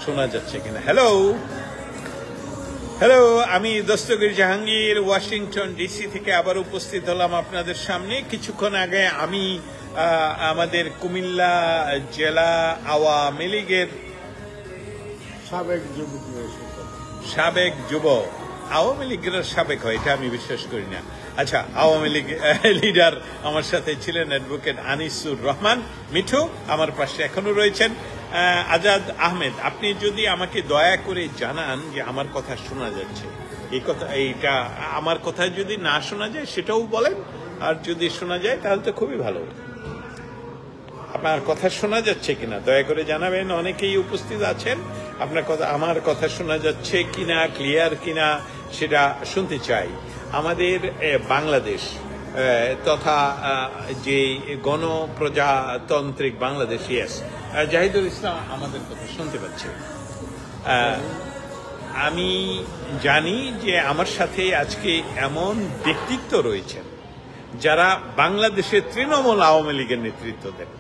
শোনা যাচ্ছে কিনা? হ্যালো হ্যালো, আমি দস্তগীর জাহাঙ্গীর ওয়াশিংটন ডিসি থেকে আবার উপস্থিত হলাম আপনাদের সামনে। কিছুক্ষণ আগে আমি আমাদের কুমিল্লা জেলা আওয়ামী লীগের সাবেক যুব আওয়ামী লীগের সাবেক হয় এটা আমি বিশ্বাস করি না। আচ্ছা, আওয়ামী লীগ লিডার আমার সাথে ছিলেন অ্যাডভোকেট আনিসুর রহমান মিঠু, আমার পাশে এখনো রয়েছেন আজাদ আহমেদ। আপনি যদি আমাকে দয়া করে জানান যে আমার কথা শোনা যাচ্ছে, এইটা আমার কথা যদি না শোনা যায় সেটাও বলেন, আর যদি শোনা যায় তাহলে তো খুবই ভালো। আপনার কথা শোনা যাচ্ছে কিনা দয়া করে জানাবেন। অনেকেই উপস্থিত আছেন, আপনার কথা আমার কথা শোনা যাচ্ছে কিনা, ক্লিয়ার কিনা সেটা শুনতে চাই। আমাদের বাংলাদেশ তথা যে গণপ্রজাতান্ত্রিক বাংলাদেশ, ইয়েস, জাহিদুল ইসলাম আমাদের কথা শুনতে পাচ্ছে। আমি জানি যে আমার সাথে আজকে এমন ব্যক্তিত্ব রয়েছেন যারা বাংলাদেশের তৃণমূল আওয়ামী লীগের নেতৃত্ব দেন।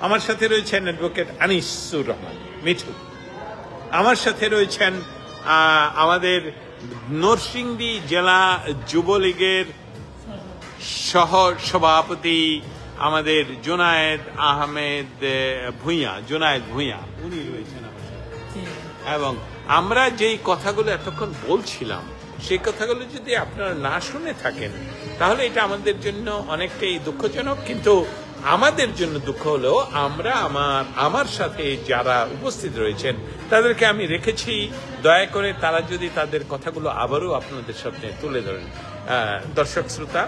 আমার সাথে রয়েছেন অ্যাডভোকেট আনিসুর রহমান মিঠু, আমার সাথে রয়েছেন আমাদের নরসিংদী জেলা যুবলীগের সহ সভাপতি আমাদের জুনায়েদ ভূঁইয়া, উনি রয়েছেন আমার সাথে। এবং আমরা যেই কথাগুলো এতক্ষণ বলছিলাম সেই কথাগুলো যদি আপনারা না শুনে থাকেন তাহলে এটা আমাদের জন্য অনেকটাই দুঃখজনক। কিন্তু আমাদের জন্য দুঃখ হলো আমার সাথে যারা উপস্থিত রয়েছেন তাদেরকে আমি রেখেছি, দয়া করে তারা যদি তাদের কথাগুলো আবারও আপনাদের সামনে তুলে ধরেন। দর্শক শ্রোতা,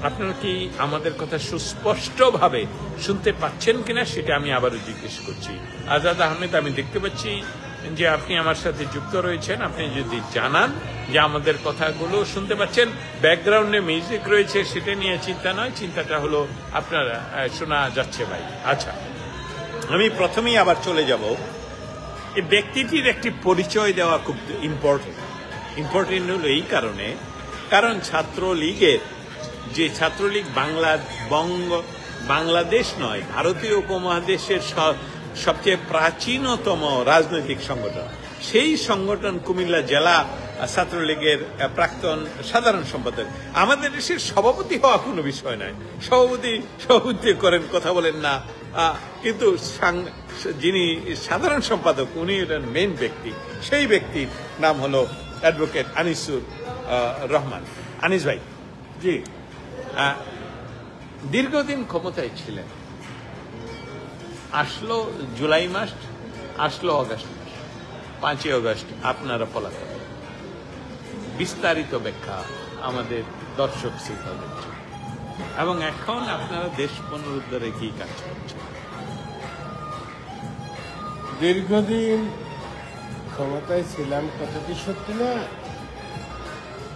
আপনারা কি আমাদের কথা সুস্পষ্টভাবে শুনতে পাচ্ছেন কিনা সেটা আমি আবারও জিজ্ঞেস করছি। আজাদ আহমেদ, আমি দেখতে পাচ্ছি যে আপনি আমার সাথে যুক্ত রয়েছেন। আপনি যদি জানান যে আমাদের কথাগুলো শুনতে পাচ্ছেন, ব্যাকগ্রাউন্ডে মিউজিক রয়েছে সেটা নিয়ে চিন্তা নয়, চিন্তাটা হলো আপনারা শোনা যাচ্ছে ভাই। আচ্ছা, আমি প্রথমেই আবার চলে যাব। এই ব্যক্তিটির একটি পরিচয় দেওয়া খুব ইম্পর্টেন্ট হলো এই কারণ ছাত্রলীগের যে ছাত্রলীগ বাংলাদেশ নয়, ভারতীয় উপমহাদেশের সবচেয়ে প্রাচীনতম রাজনৈতিক সংগঠন, সেই সংগঠন কুমিল্লা জেলা ছাত্রলীগের প্রাক্তন সাধারণ সম্পাদক। আমাদের দেশের সভাপতি হওয়া কোনো বিষয় নয়, সভাপতি করেন, কথা বলেন না, কিন্তু যিনি সাধারণ সম্পাদক উনি মেইন ব্যক্তি, সেই ব্যক্তির নাম হলো অ্যাডভোকেট আনিসুর রহমান। আনিস ভাই, জি, দীর্ঘদিন ক্ষমতায় ছিলেন, আসলো জুলাই মাস, আসলো অগাস্ট মাস, 5ই অগাস্ট আপনারা পলাতক। বিস্তারিত ব্যাখ্যা আমাদের দর্শক শ্রোতাদের জন্য, এবং এখন আপনারা দেশ পুনরুদ্ধারে কি কাজ করছেন? দীর্ঘদিন ক্ষমতায় ছিলাম কথাটি সত্যি না,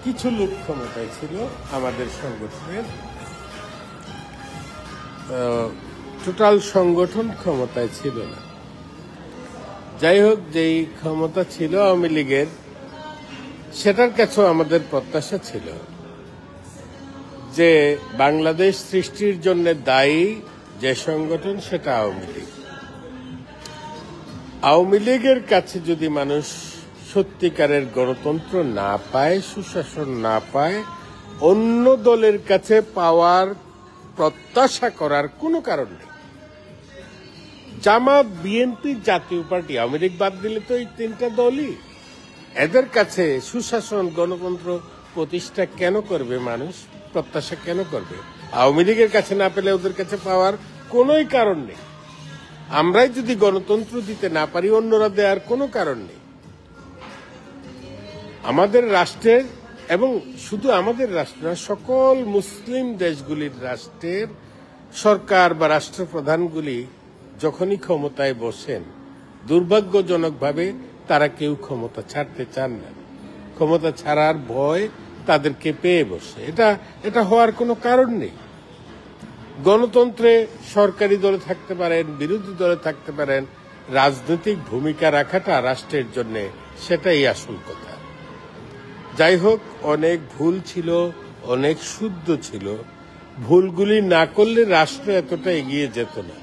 কিছু লোক ক্ষমতায় ছিল আমাদের সংগঠনের, টোটাল সংগঠন ক্ষমতায় ছিল না। যাই হোক, যেই ক্ষমতা ছিল আওয়ামী লীগের, সেটার কাছেও আমাদের প্রত্যাশা ছিল যে বাংলাদেশ সৃষ্টির জন্য দায়ী যে সংগঠন সেটা আওয়ামী লীগ। আওয়ামী লীগের কাছে যদি মানুষ সত্যিকারের গণতন্ত্র না পায়, সুশাসন না পায়, অন্য দলের কাছে পাওয়ার প্রত্যাশা করার কোনো কারণ নেই। জামাত, বিএনপি, জাতীয় পার্টি, আওয়ামী লীগ বাদ দিলে তো এই তিনটা দলই, এদের কাছে সুশাসন গণতন্ত্র প্রতিষ্ঠা কেন করবে মানুষ, প্রত্যাশা কেন করবে? আওয়ামী লীগের কাছে না পেলে ওদের কাছে পাওয়ার কোনোই কারণ নেই। আমরাই যদি গণতন্ত্র দিতে না পারি, অন্যরা দেওয়ার কোনো কারণ নেই। আমাদের রাষ্ট্রের, এবং শুধু আমাদের রাষ্ট্র না, সকল মুসলিম দেশগুলির রাষ্ট্রের সরকার বা রাষ্ট্রপ্রধানগুলি যখনই ক্ষমতায় বসেন, দুর্ভাগ্যজনকভাবে তারা কেউ ক্ষমতা ছাড়তে চান না। ক্ষমতা ছাড়ার ভয় তাদেরকে পেয়ে বসে। এটা হওয়ার কোনো কারণ নেই। গণতন্ত্রে সরকারি দলে থাকতে পারেন, বিরোধী দলে থাকতে পারেন, রাজনৈতিক ভূমিকা রাখাটা রাষ্ট্রের জন্য সেটাই আসল কথা। যাই হোক, অনেক ভুল ছিল, অনেক শুদ্ধ ছিল। ভুলগুলি না করলে রাষ্ট্র এতটা এগিয়ে যেত না।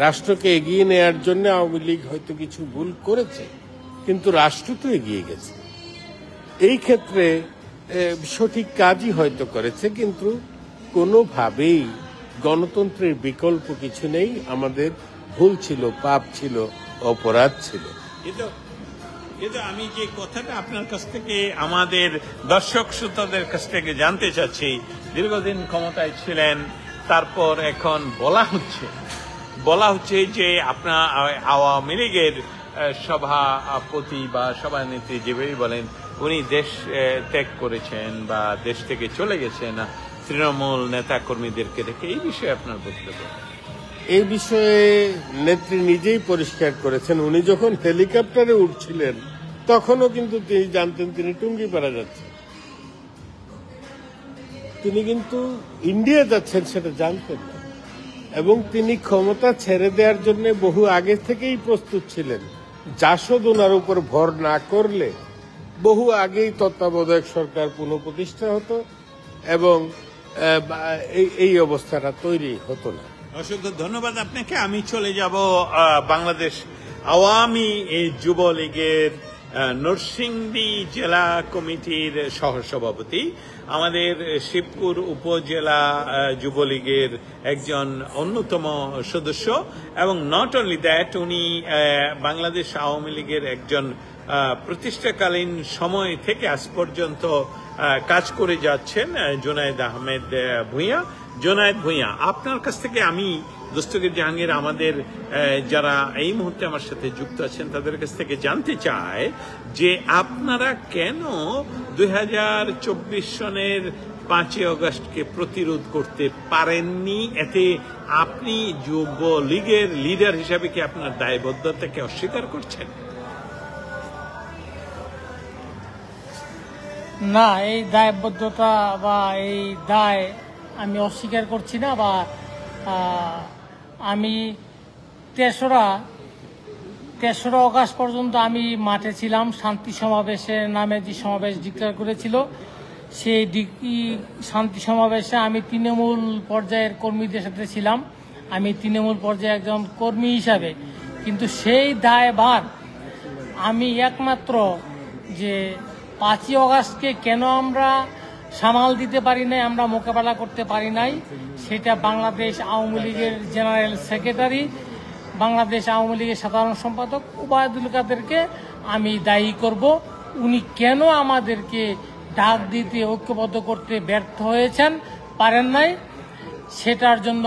রাষ্ট্রকে এগিয়ে নেয়ার জন্য আওয়ামী লীগ হয়তো কিছু ভুল করেছে, কিন্তু রাষ্ট্র তো এগিয়ে গেছে। এই ক্ষেত্রে সঠিক কাজই হয়তো করেছে, কিন্তু কোনোভাবেই গণতন্ত্রের বিকল্প কিছু নেই। আমাদের ভুল ছিল, পাপ ছিল, অপরাধ ছিল। কিন্তু আমি যে কথাটা আপনার কাছ থেকে আমাদের দর্শক শ্রোতাদের কাছ থেকে জানতে চাচ্ছি, দীর্ঘদিন ক্ষমতায় ছিলেন, তারপর এখন বলা হচ্ছে যে আপনার আওয়ামী লীগের সভাপতি বা সভানেত্রী যেভাবেই বলেন, উনি দেশ ত্যাগ করেছেন বা দেশ থেকে চলে গেছেন তৃণমূল নেতা কর্মীদেরকে রেখে। এই বিষয়ে আপনার বক্তব্য? এই বিষয়ে নেত্রী নিজেই পরিষ্কার করেছেন। উনি যখন হেলিকপ্টারে উঠছিলেন তখনও কিন্তু তিনি জানতেন তিনি টুঙ্গিপাড়া যাচ্ছেন। তিনি কিন্তু ইন্ডিয়া যাচ্ছেন সেটা জানতেন না, এবং তিনি ক্ষমতা ছেড়ে দেওয়ার জন্য বহু আগে থেকেই প্রস্তুত ছিলেন। জাসদ ওনার উপর ভর না করলে বহু আগেই তত্ত্বাবধায়ক সরকার পুনঃপ্রতিষ্ঠা হতো এবং এই অবস্থাটা তৈরি হতো না। অসংখ্য ধন্যবাদ আপনাকে। আমি চলে যাব বাংলাদেশ আওয়ামী যুবলীগের নরসিংদী জেলা কমিটির সহসভাপতি, আমাদের শিবপুর উপজেলা যুবলীগের একজন অন্যতম সদস্য, এবং নট অনলি দ্যাট, উনি বাংলাদেশ আওয়ামী লীগের একজন প্রতিষ্ঠাকালীন সময় থেকে আজ পর্যন্ত কাজ করে যাচ্ছেন, জুনায়েদ আহমেদ ভূঁইয়া। জুনায়েদ ভূঁইয়া, আপনার কাছ থেকে আমি দস্তগীর জাহাঙ্গীর আমাদের যারা এই মুহূর্তে আমার সাথে যুক্ত আছেন তাদের কাছ থেকে জানতে চায় যে আপনারা কেন 2024 সনের 5ই আগস্টকে প্রতিরোধ করতে পারেননি? এতে আপনি যুবলীগের লিডার হিসাবে কি আপনার দায়বদ্ধতাকে অস্বীকার করছেন? না, এই দায়বদ্ধতা বা এই দায় আমি অস্বীকার করছি না। বা আমি 3রা আগস্ট পর্যন্ত আমি মাঠে ছিলাম। শান্তি সমাবেশের নামে যে সমাবেশ ডিক্লেয়ার করেছিল, সেই শান্তি সমাবেশে আমি তৃণমূল পর্যায়ের কর্মীদের সাথে ছিলাম। আমি তৃণমূল পর্যায়ে একজন কর্মী হিসাবে, কিন্তু সেই দায়ভার আমি একমাত্র যে 5ই আগস্টকে কেন আমরা সামাল দিতে পারি নাই, আমরা মোকাবেলা করতে পারি নাই, সেটা বাংলাদেশ আওয়ামী লীগের জেনারেল সেক্রেটারি, বাংলাদেশ আওয়ামী লীগের সাধারণ সম্পাদক ওবায়দুল কাদেরকে আমি দায়ী করব। উনি কেন আমাদেরকে ডাক দিতে, ঐক্যবদ্ধ করতে ব্যর্থ হয়েছেন, পারেন নাই, সেটার জন্য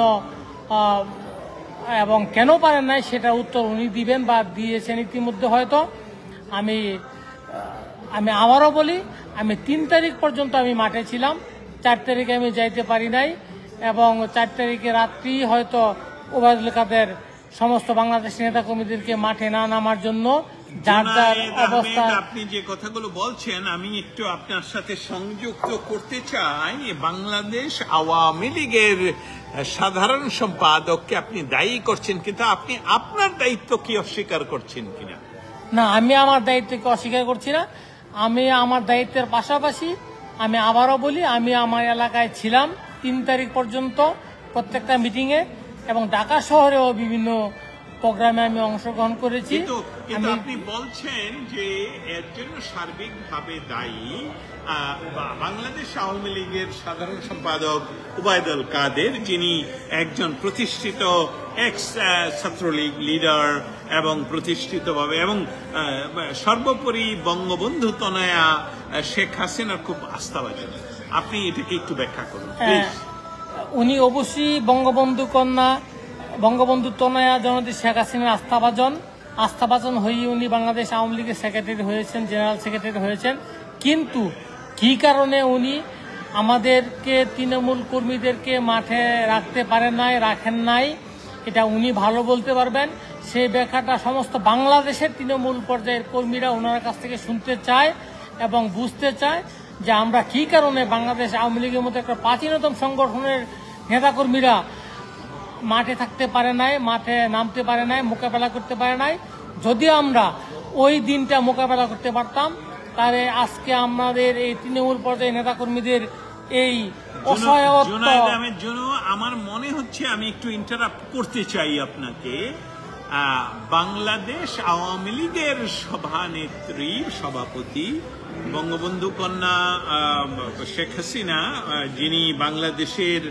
এবং কেন পারেন নাই সেটার উত্তর উনি দিবেন বা দিয়েছেন ইতিমধ্যে হয়তো। আমি আবারও বলি, আমি 3 তারিখ পর্যন্ত আমি মাঠে ছিলাম। 4 তারিখে আমি যাইতে পারি নাই, এবং 4 তারিখে রাত্রি হয়তো ওবায়দুল কাদের সমস্ত বাংলাদেশ নেতা কর্মীদেরকে মাঠে না নামার জন্য যার যার অবস্থা। আপনি যে কথাগুলো বলছেন আমি একটু আপনার সাথে সংযুক্ত করতে চাই। বাংলাদেশ আওয়ামী লীগের সাধারণ সম্পাদককে আপনি দায়ী করছেন, কিন্তু আপনি আপনার দায়িত্ব কি অস্বীকার করছেন কিনা? না, আমি আমার দায়িত্বকে অস্বীকার করছি না। আমি আমার দায়িত্বের পাশাপাশি আমি আবারও বলি, আমি আমার এলাকায় ছিলাম 3 তারিখ পর্যন্ত প্রত্যেকটা মিটিংয়ে, এবং ঢাকা শহরেও বিভিন্ন প্রোগ্রামে আমি অংশগ্রহণ করেছি। কিন্তু আপনি বলছেন যে এর জন্য সার্বিকভাবে দায়ী বাংলাদেশ আওয়ামী লীগের সাধারণ সম্পাদক ওবায়দুল কাদের, যিনি একজন প্রতিষ্ঠিত এক্স ছাত্রলীগ লিডার এবং প্রতিষ্ঠিতভাবে, এবং সর্বোপরি বঙ্গবন্ধু তনয়া শেখ হাসিনার খুব আস্থাভাজন। আপনি এটাকে একটু ব্যাখ্যা করুন প্লিজ। উনি অবশ্যই বঙ্গবন্ধু তনয়া জননেত্রী শেখ হাসিনার আস্থাভাজন হয়ে উনি বাংলাদেশ আওয়ামী লীগের সেক্রেটারি হয়েছেন, জেনারেল সেক্রেটারি হয়েছেন। কিন্তু কি কারণে উনি আমাদেরকে তৃণমূল কর্মীদেরকে মাঠে রাখতে পারেন নাই, রাখেন নাই, এটা উনি ভালো বলতে পারবেন। সেই ব্যাখ্যাটা সমস্ত বাংলাদেশের তৃণমূল পর্যায়ের কর্মীরা ওনার কাছ থেকে শুনতে চায় এবং বুঝতে চায় যে আমরা কি কারণে বাংলাদেশ আওয়ামী লীগের মতো একটা প্রাচীনতম সংগঠনের নেতাকর্মীরা মাঠে থাকতে পারে নাই, মাঠে নামতে পারে নাই, মোকাবেলা করতে পারে নাই। যদি আমরা ওই দিনটা মোকাবেলা করতে পারতাম, তাহলে আজকে আমাদের এই তৃণমূল পর্যায়ে নেতাকর্মীদের এই অসহায়ত্ব। জুনায়েদ আহমেদ জুনু, আমার মনে হচ্ছে আমি একটু ইন্টারাপ্ট করতে চাই আপনাকে। বাংলাদেশ আওয়ামী লীগের সভানেত্রী, সভাপতি, বঙ্গবন্ধু কন্যা শেখ হাসিনা, যিনি বাংলাদেশের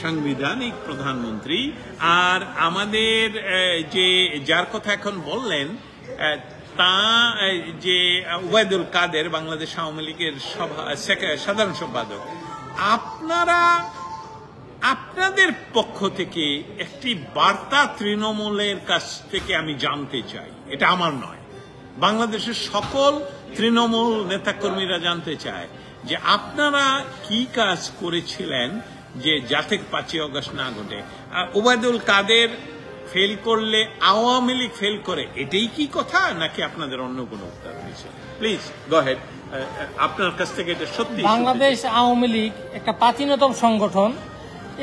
সাংবিধানিক প্রধানমন্ত্রী, আর আমাদের যে যার কথা এখন বললেন তা যে ওবায়দুল কাদের, বাংলাদেশ আওয়ামী লীগের সাধারণ সম্পাদক, আপনাদের পক্ষ থেকে একটি বার্তা তৃণমূলের কাছ থেকে আমি জানতে চাই। এটা আমার নয়, বাংলাদেশের সকল তৃণমূল নেতাকর্মীরা জানতে চায় যে আপনারা কি কাজ করেছিলেন যে যাতে 5ই আগস্ট না ঘটে। ওবায়দুল কাদের ফেল করলে আওয়ামী লীগ ফেল করে, এটাই কি কথা, নাকি আপনাদের অন্য কোনো উত্তর রয়েছে? প্লিজ গো হেড, আপনার কাছ থেকে এটা সত্যি। বাংলাদেশ আওয়ামী লীগ একটা প্রাচীনতম সংগঠন।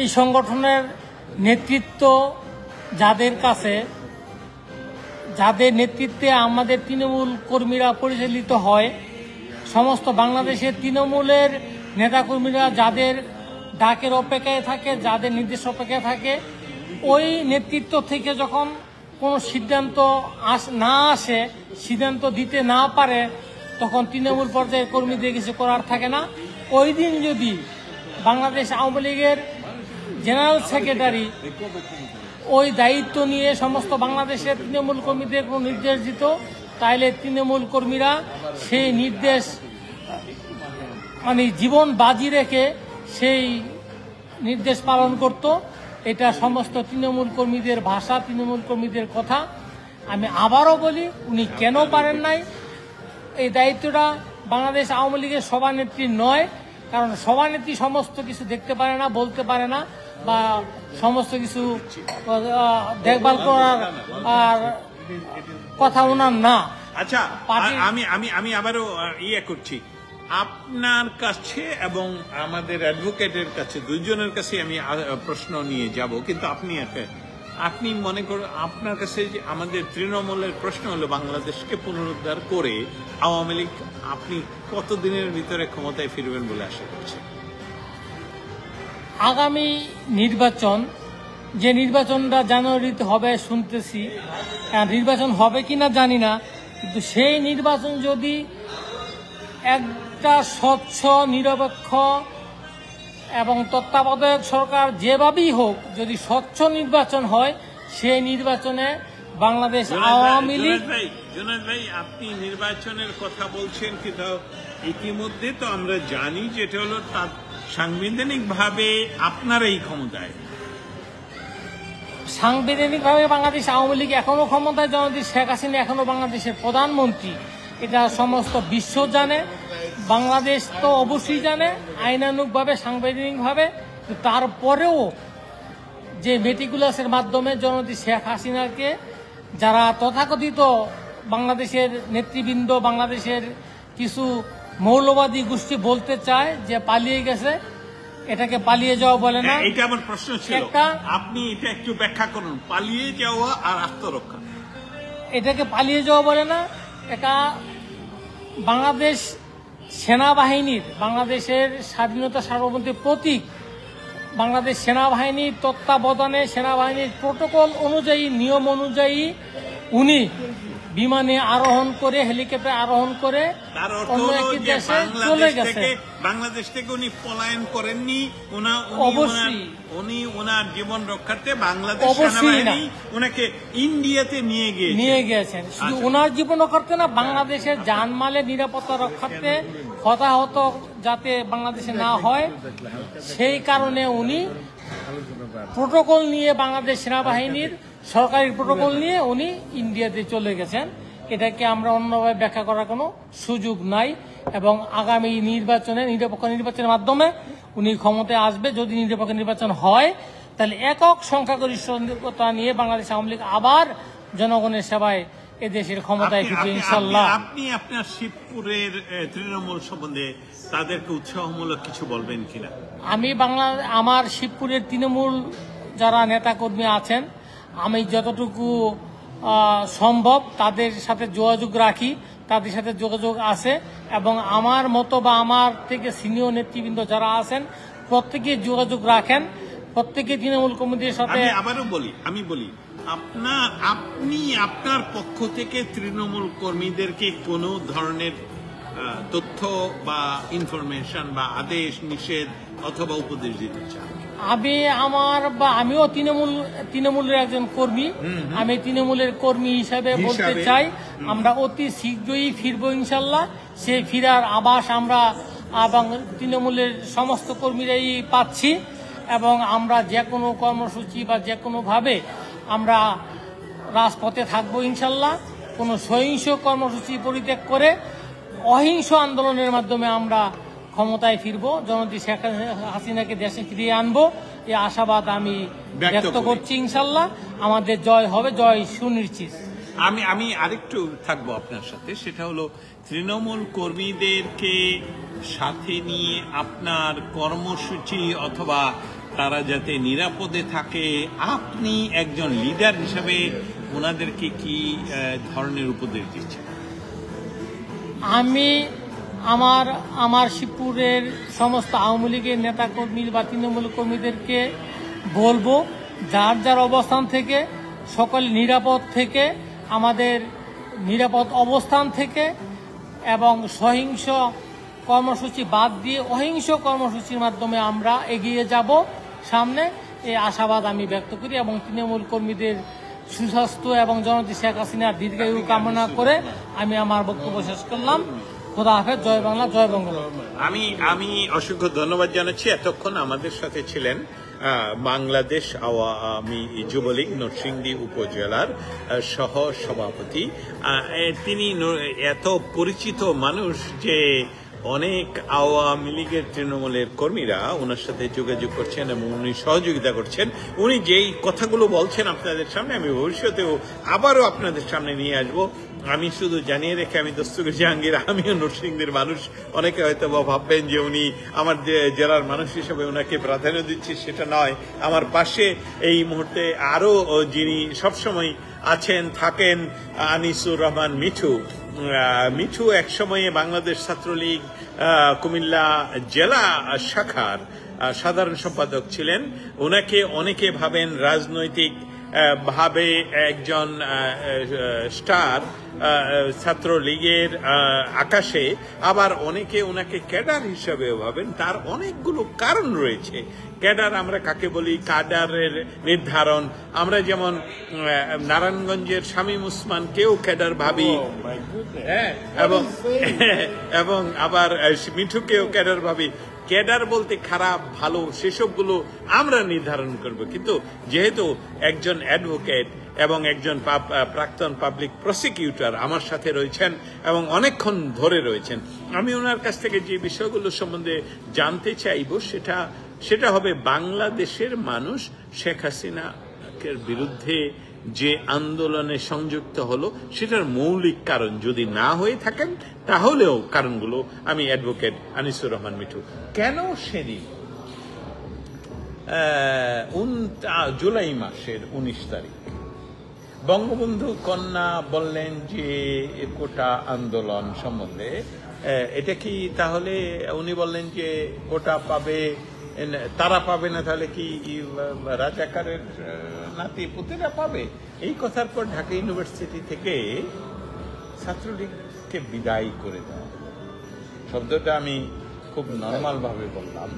এই সংগঠনের নেতৃত্ব যাদের নেতৃত্বে আমাদের তৃণমূল কর্মীরা পরিচালিত হয়, সমস্ত বাংলাদেশের তৃণমূলের নেতাকর্মীরা যাদের ডাকের অপেক্ষায় থাকে, যাদের নির্দেশ অপেক্ষায় থাকে, ওই নেতৃত্ব থেকে যখন কোনো সিদ্ধান্ত না আসে, সিদ্ধান্ত দিতে না পারে, তখন তৃণমূল পর্যায়ের কর্মীদের কিছু করার থাকে না। ওই দিন যদি বাংলাদেশ আওয়ামী লীগের জেনারেল সেক্রেটারি ওই দায়িত্ব নিয়ে সমস্ত বাংলাদেশের তৃণমূল কর্মীদের কোনো নির্দেশ দিত, তাইলে তৃণমূল কর্মীরা সেই নির্দেশ জীবন বাজি রেখে সেই নির্দেশ পালন করত। এটা সমস্ত তৃণমূল কর্মীদের ভাষা, তৃণমূল কর্মীদের কথা। আমি আবারও বলি, উনি কেন পারেন নাই? এই দায়িত্বটা বাংলাদেশ আওয়ামী লীগের সভানেত্রীর নয়, কারণ সভানেত্রী সমস্ত কিছু দেখতে পারে না, বলতে পারে না, বা সমস্ত কিছু দেখভাল করার আর কথা ওনার না। আচ্ছা, আমি আবারও করছি আপনার কাছে এবং আমাদের অ্যাডভোকেটের কাছে, দুইজনের কাছে আমি প্রশ্ন নিয়ে যাব, কিন্তু আপনি মনে করুন আপনার কাছে যে আমাদের তৃণমূলের প্রশ্ন হলো বাংলাদেশকে পুনরুদ্ধার করে আওয়ামী লীগ আপনি কতদিনের ভিতরে ক্ষমতায় ফিরবেন বলে আশা করছেন? আগামী নির্বাচন, যে নির্বাচনটা জানুয়ারিতে হবে শুনতেছি, নির্বাচন হবে কিনা জানি না, কিন্তু সেই নির্বাচন যদি একটা স্বচ্ছ, নিরপেক্ষ এবং তত্ত্বাবধায়ক সরকার যেভাবেই হোক, যদি স্বচ্ছ নির্বাচন হয়, সেই নির্বাচনে বাংলাদেশ আওয়ামী লীগ। জুনায়েদ ভাই, আপনি নির্বাচনের কথা বলছেন, কিন্তু ইতিমধ্যে তো আমরা জানি যে এটা হলো তার সাংবিধানিকভাবে আপনারাই ক্ষমতায়। সাংবিধানিকভাবে বাংলাদেশ আওয়ামী লীগ এখনো ক্ষমতায়, জননেত্রী শেখ হাসিনা এখনো বাংলাদেশের প্রধানমন্ত্রী। এটা সমস্ত বিশ্ব জানে, বাংলাদেশ তো অবশ্যই জানে, আইনানুগভাবে, সাংবিধানিকভাবে। তারপরেও যে মেটিকুলাসের মাধ্যমে জননেত্রী শেখ হাসিনাকে যারা তথাকথিত বাংলাদেশের নেতৃবৃন্দ, বাংলাদেশের কিছু মৌলবাদী গোষ্ঠী বলতে চায় যে পালিয়ে গেছে, এটাকে পালিয়ে যাওয়া বলে না। এটা আমার প্রশ্ন ছিল, আপনি এটা একটু ব্যাখ্যা করুন। পালিয়ে যাওয়া আর আত্মরক্ষা, এটাকে পালিয়ে যাওয়া বলে না। এটা বাংলাদেশ সেনাবাহিনীর, বাংলাদেশের স্বাধীনতা সার্বভৌমত্বের প্রতীক। বাংলাদেশ সেনাবাহিনীর তত্ত্বাবধানে, সেনাবাহিনীর প্রোটোকল অনুযায়ী, নিয়ম অনুযায়ী উনি বিমানে আরোহণ করে, হেলিকপ্টারে আরোহণ করে অন্য একটি দেশে চলে গেছে। বাংলাদেশ থেকে উনি পলায়ন করেননি, অবশ্যই উনি ওনার জীবন রক্ষার্থে বাংলাদেশ সেনাবাহিনী ওনাকে ইন্ডিয়াতে নিয়ে গিয়েছেন। শুধু ওনার জীবন রক্ষার্থে না, বাংলাদেশের জানমালের নিরাপত্তা রক্ষার্থে, হতাহত যাতে বাংলাদেশে না হয়, সেই কারণে উনি প্রোটোকল নিয়ে, বাংলাদেশ সেনাবাহিনীর সরকারি প্রোটোকল নিয়ে উনি ইন্ডিয়াতে চলে গেছেন। এটাকে আমরা অন্যভাবে ব্যাখ্যা করার কোনো সুযোগ নাই। এবং আগামী নির্বাচনে, নিরপেক্ষ নির্বাচনের মাধ্যমে উনি ক্ষমতায় আসবে। যদি নিরপেক্ষ নির্বাচন হয়, তাহলে একক সংখ্যাগরিষ্ঠতা নিয়ে বাংলাদেশ আওয়ামী লীগ আবার জনগণের সেবায় এদেশের ক্ষমতায় ফিরবে ইনশাল্লাহ। আপনি আপনার শিবপুরের তৃণমূল সম্বন্ধে তাদেরকে উৎসাহমূলক কিছু বলবেন কিনা? আমি আমার শিবপুরের তৃণমূল যারা নেতাকর্মী আছেন, আমি যতটুকু সম্ভব তাদের সাথে যোগাযোগ রাখি, তাদের সাথে যোগাযোগ আছে, এবং আমার মতো বা আমার থেকে সিনিয়র নেতৃবৃন্দ যারা আছেন প্রত্যেকে যোগাযোগ রাখেন, প্রত্যেকে তৃণমূল কমিটির সাথে। আবারও বলি আপনি আপনার পক্ষ থেকে তৃণমূল কর্মীদেরকে কোনো ধরনের তথ্য বা ইনফরমেশন বা আদেশ নিষেধ অথবা উপদেশ দিতে চান? আমিও তৃণমূলের একজন কর্মী, আমি তৃণমূলের কর্মী হিসাবে বলতে চাই, আমরা অতি শীঘ্রই ফিরবো ইনশাল্লাহ। সেই ফিরার আভাস আমরা এবং তৃণমূলের সমস্ত কর্মীরাই পাচ্ছি, এবং আমরা যে কোনো কর্মসূচি বা যে কোনোভাবে আমরা রাজপথে থাকবো ইনশাল্লাহ। কোনো সহিংস কর্মসূচি পরিত্যাগ করে অহিংস আন্দোলনের মাধ্যমে আমরা ক্ষমতায় ফিরবো, জননেত্রী শেখ হাসিনাকে দেশে ফিরিয়ে আনবো, এই আশাবাদ আমি ব্যক্ত করছি। ইনশাল্লাহ আমাদের জয় হবে, জয় সুনিশ্চিত। আমি আরেকটু থাকবো আপনার সাথে, সেটা হলো তৃণমূল কর্মীদেরকে সাথে নিয়ে আপনার কর্মসূচি অথবা তারা যাতে নিরাপদে থাকে, আপনি একজন লিডার হিসাবে ওনাদেরকে কি ধরনের উপদেশ দিচ্ছেন? আমি আমার শিবপুরের সমস্ত আওয়ামী লীগের নেতাকর্মী বা তৃণমূল কর্মীদেরকে বলবো, যার যার অবস্থান থেকে সকল নিরাপদ থেকে, আমাদের নিরাপদ অবস্থান থেকে, এবং সহিংস কর্মসূচি বাদ দিয়ে অহিংস কর্মসূচির মাধ্যমে আমরা এগিয়ে যাব সামনে, এই আশাবাদ আমি ব্যক্ত করি, এবং তৃণমূল কর্মীদের সুস্বাস্থ্য এবং জননেত্রী শেখ হাসিনার দীর্ঘায়ু কামনা করে আমি আমার বক্তব্য শেষ করলাম। খোদা হাফেজ, জয় বাংলা, জয় বঙ্গবন্ধু। আমি অসংখ্য ধন্যবাদ জানাচ্ছি। এতক্ষণ আমাদের সাথে ছিলেন বাংলাদেশ আওয়ামী যুবলীগ নরসিংদী উপজেলার সহ সভাপতি। তিনি এত পরিচিত মানুষ যে অনেক আওয়ামী লীগের তৃণমূলের কর্মীরা ওনার সাথে যোগাযোগ করছেন এবং উনি সহযোগিতা করছেন। উনি যেই কথাগুলো বলছেন আপনাদের সামনে, আমি ভবিষ্যতেও আবারও আপনাদের সামনে নিয়ে আসবো। আমি শুধু জানিয়ে রেখে, আমি দস্তগীর জাহাঙ্গীর, আমিও নরসিংদীর মানুষ। অনেকে হয়তো ভাববেন যে উনি আমার জেলার মানুষ হিসেবে ওনাকে প্রাধান্য দিচ্ছি, সেটা নয়। আমার পাশে এই মুহূর্তে আরো যিনি সবসময় আছেন থাকেন, আনিসুর রহমান মিঠু একসময়ে বাংলাদেশ ছাত্রলীগ কুমিল্লা জেলা শাখার সাধারণ সম্পাদক ছিলেন। ওনাকে অনেকে ভাবেন রাজনৈতিক ভাবে একজন স্টার ছাত্রলীগের আকাশে, আবার অনেকে ওনাকে ক্যাডার হিসাবেও ভাবেন। তার অনেকগুলো কারণ রয়েছে। ক্যাডার আমরা কাকে বলি, ক্যাডারের নির্ধারণ, আমরা যেমন নারায়ণগঞ্জের শামীম উসমানকেও ক্যাডার ভাবি, হ্যাঁ, এবং আবার মিঠুকেও ক্যাডার ভাবি। ক্যাডার বলতে খারাপ ভালো সেসবগুলো আমরা নির্ধারণ করব, কিন্তু যেহেতু একজন অ্যাডভোকেট এবং একজন প্রাক্তন পাবলিক প্রসিকিউটর আমার সাথে রয়েছেন এবং অনেকক্ষণ ধরে রয়েছেন, আমি ওনার কাছ থেকে যে বিষয়গুলো সম্বন্ধে জানতে চাইব সেটা হবে বাংলাদেশের মানুষ শেখ হাসিনার বিরুদ্ধে যে আন্দোলনে সংযুক্ত হলো সেটার মৌলিক কারণ যদি না হয়ে থাকেন, তাহলেও কারণগুলো আমি অ্যাডভোকেট আনিসুর রহমান মিঠু কেন সেদিন জুলাই মাসের 19 তারিখ বঙ্গবন্ধু কন্যা বললেন যে কোটা আন্দোলন সম্বন্ধে, এটা কি তাহলে উনি বললেন যে কোটা পাবে, তারা পাবে না, তাহলে কি রাজাকারের নাতি পুতেরা পাবে? এই কথার পর ঢাকা ইউনিভার্সিটি থেকে ছাত্রলীগকে বিদায় করে দেওয়া, শব্দটা আমি খুব নর্মাল ভাবে বললাম,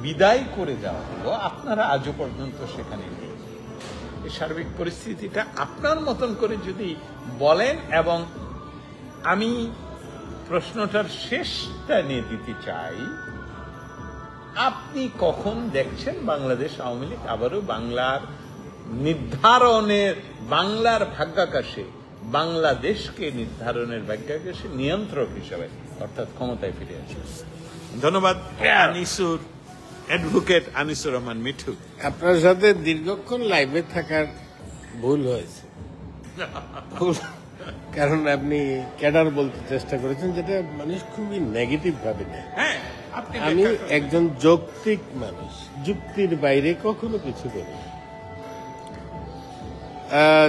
বিদায় করে দেওয়া হলো। আপনারা আজও পর্যন্ত সেখানে নেই। এই সার্বিক পরিস্থিতিটা আপনার মতন করে যদি বলেন, এবং আমি প্রশ্নটার শেষটা নিয়ে দিতে চাই, আপনি কখন দেখছেন বাংলাদেশ আওয়ামী লীগ আবারও বাংলার নির্ধারণের, বাংলার ভাগ্যাকাশে, বাংলাদেশকে নির্ধারণের ভাগ্যাকাশে নিয়ন্ত্রক হিসাবে অর্থাৎ ক্ষমতায় ফিরে আসে? ধন্যবাদ অ্যাডভোকেট আনিসুর রহমান মিঠু। আপনার সাথে দীর্ঘক্ষণ লাইভে থাকার ভুল হয়েছে, কারণ আপনি ক্যাডার বলতে চেষ্টা করেছেন, যেটা মানুষ খুবই নেগেটিভ ভাবে নেয়। হ্যাঁ, আমি একজন যৌক্তিক মানুষ, যুক্তির বাইরে কখনো কিছু করি।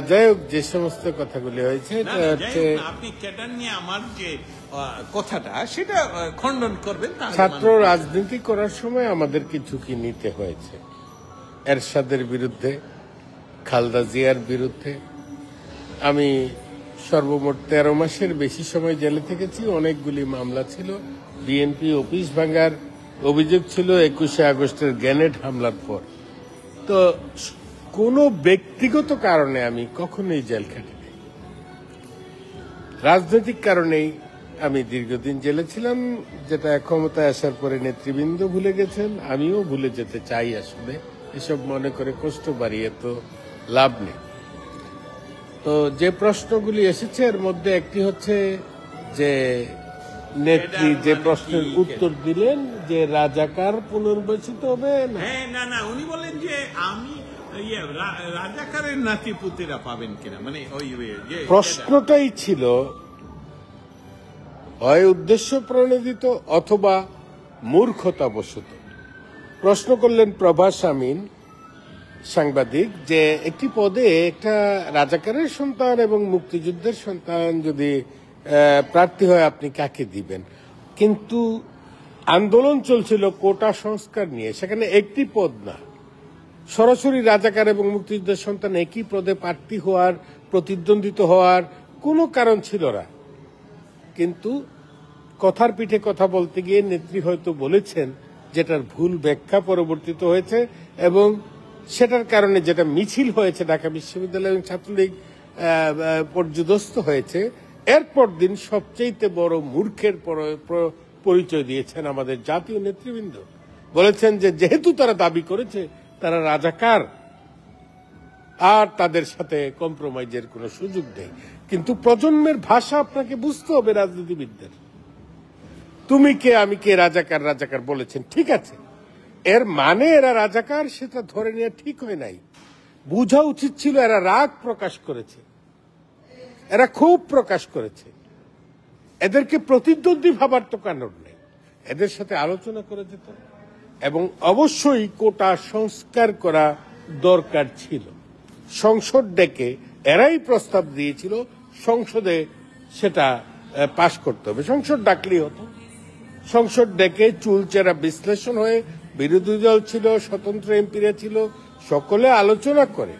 যাই হোক, যে সমস্ত কথাগুলি হয়েছে না, না, যাই হোক না, আপনি ক্যাডার নিয়ে আমার যে কথাটা সেটা খণ্ডন করবেন তাহলে ছাত্র মানুষ- রাজনীতি করার সময় আমাদেরকে ঝুঁকি নিতে হয়েছে। এরশাদের বিরুদ্ধে, খালেদা জিয়ার বিরুদ্ধে আমি সর্বমোট 13 মাসের বেশি সময় জেলে থেকেছি। অনেকগুলি মামলা ছিল। বিএনপি অফিস ভাঙার অভিযোগ ছিল 21শে আগস্টের গ্রেনেড হামলার পর। তো কোনো ব্যক্তিগত কারণে আমি কখনোই জেল খাটিনি। রাজনৈতিক কারণেই আমি দীর্ঘদিন জেলে ছিলাম, যেটা ক্ষমতায় আসার পরে নেতৃবৃন্দ ভুলে গেছেন, আমিও ভুলে যেতে চাই। আসলে এসব মনে করে কষ্ট বাড়িয়ে তো লাভ নেই। তো যে প্রশ্নগুলি এসেছে এর মধ্যে একটি হচ্ছে যে নেত্রী যে প্রশ্নের উত্তর দিলেন যে রাজাকার পুনর্বাচিত হবে না, হ্যাঁ, না না, উনি বলেন যে আমি রাজাকারের নাতিপুতিরা পাবেন কিনা, মানে ওই যে প্রশ্নটাই ছিল হয় উদ্দেশ্য প্রণোদিত অথবা মূর্খতাবশত। প্রশ্ন করলেন প্রভাস আমিন, সাংবাদিক, যে একটি পদে একটা রাজাকারের সন্তান এবং মুক্তিযুদ্ধের সন্তান যদি প্রার্থী হয় আপনি কাকে দিবেন? কিন্তু আন্দোলন চলছিল কোটা সংস্কার নিয়ে, সেখানে একটি পদ না, সরাসরি রাজাকার এবং মুক্তিযুদ্ধের সন্তান একই পদে প্রার্থী হওয়ার, প্রতিদ্বন্দ্বিত হওয়ার কোনো কারণ ছিল না। কিন্তু কথার পিঠে কথা বলতে গিয়ে নেত্রী হয়তো বলেছেন যেটার ভুল ব্যাখ্যা পরবর্তীত হয়েছে, এবং সেটার কারণে যেটা মিছিল হয়েছে ঢাকা বিশ্ববিদ্যালয় এবং ছাত্রলীগ পর্যদস্ত হয়েছে, এরপর দিন সবচেয়ে বড় মূর্খের পরিচয় দিয়েছেন আমাদের জাতীয় নেতৃবৃন্দ। বলেছেন যে যেহেতু তারা দাবি করেছে তারা রাজাকার, আর তাদের সাথে কম্প্রোমাইজের কোনো সুযোগ নেই। কিন্তু প্রজন্মের ভাষা আপনাকে বুঝতে হবে রাজনীতিবিদদের। তুমি কে, আমি কে, রাজাকার রাজাকার বলেছেন, ঠিক আছে, এর মানে এরা রাজাকার সেটা ধরে নেওয়া ঠিক হয় নাই। বোঝা উচিত ছিল এরা রাগ প্রকাশ করেছে, এরা খুব প্রকাশ করেছে। এদেরকে প্রতিদ্বন্দ্বী ভাবার তো কারণ নেই, এদের সাথে আলোচনা করে যেত, এবং অবশ্যই কোটা সংস্কার করা দরকার ছিল। সংসদ ডেকে এরাই প্রস্তাব দিয়েছিল সংসদে সেটা পাশ করতে হবে। সংসদ ডাকলেই হতো। সংসদ ডেকে চুলচেরা বিশ্লেষণ হয়ে, বিরোধী দল ছিল, স্বতন্ত্র এমপিরা ছিল, সকলে আলোচনা করে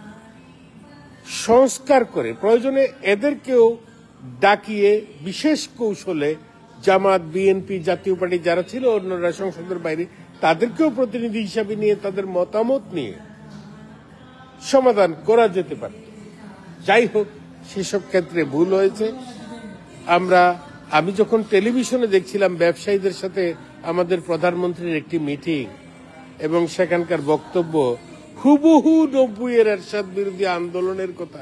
সংস্কার করে, প্রয়োজনে এদেরকেও ডাকিয়ে বিশেষ কৌশলে জামাত, বিএনপি, জাতীয় পার্টি যারা ছিল অন্যরা সংসদের বাইরে, তাদেরকেও প্রতিনিধি হিসাবে নিয়ে তাদের মতামত নিয়ে সমাধান করা যেতে পারে। যাই হোক, সেসব ক্ষেত্রে ভুল হয়েছে। আমি যখন টেলিভিশনে দেখছিলাম ব্যবসায়ীদের সাথে আমাদের প্রধানমন্ত্রীর একটি মিটিং, এবং সেখানকার বক্তব্য হুবহু 90-এর এরশাদ বিরোধী আন্দোলনের কথা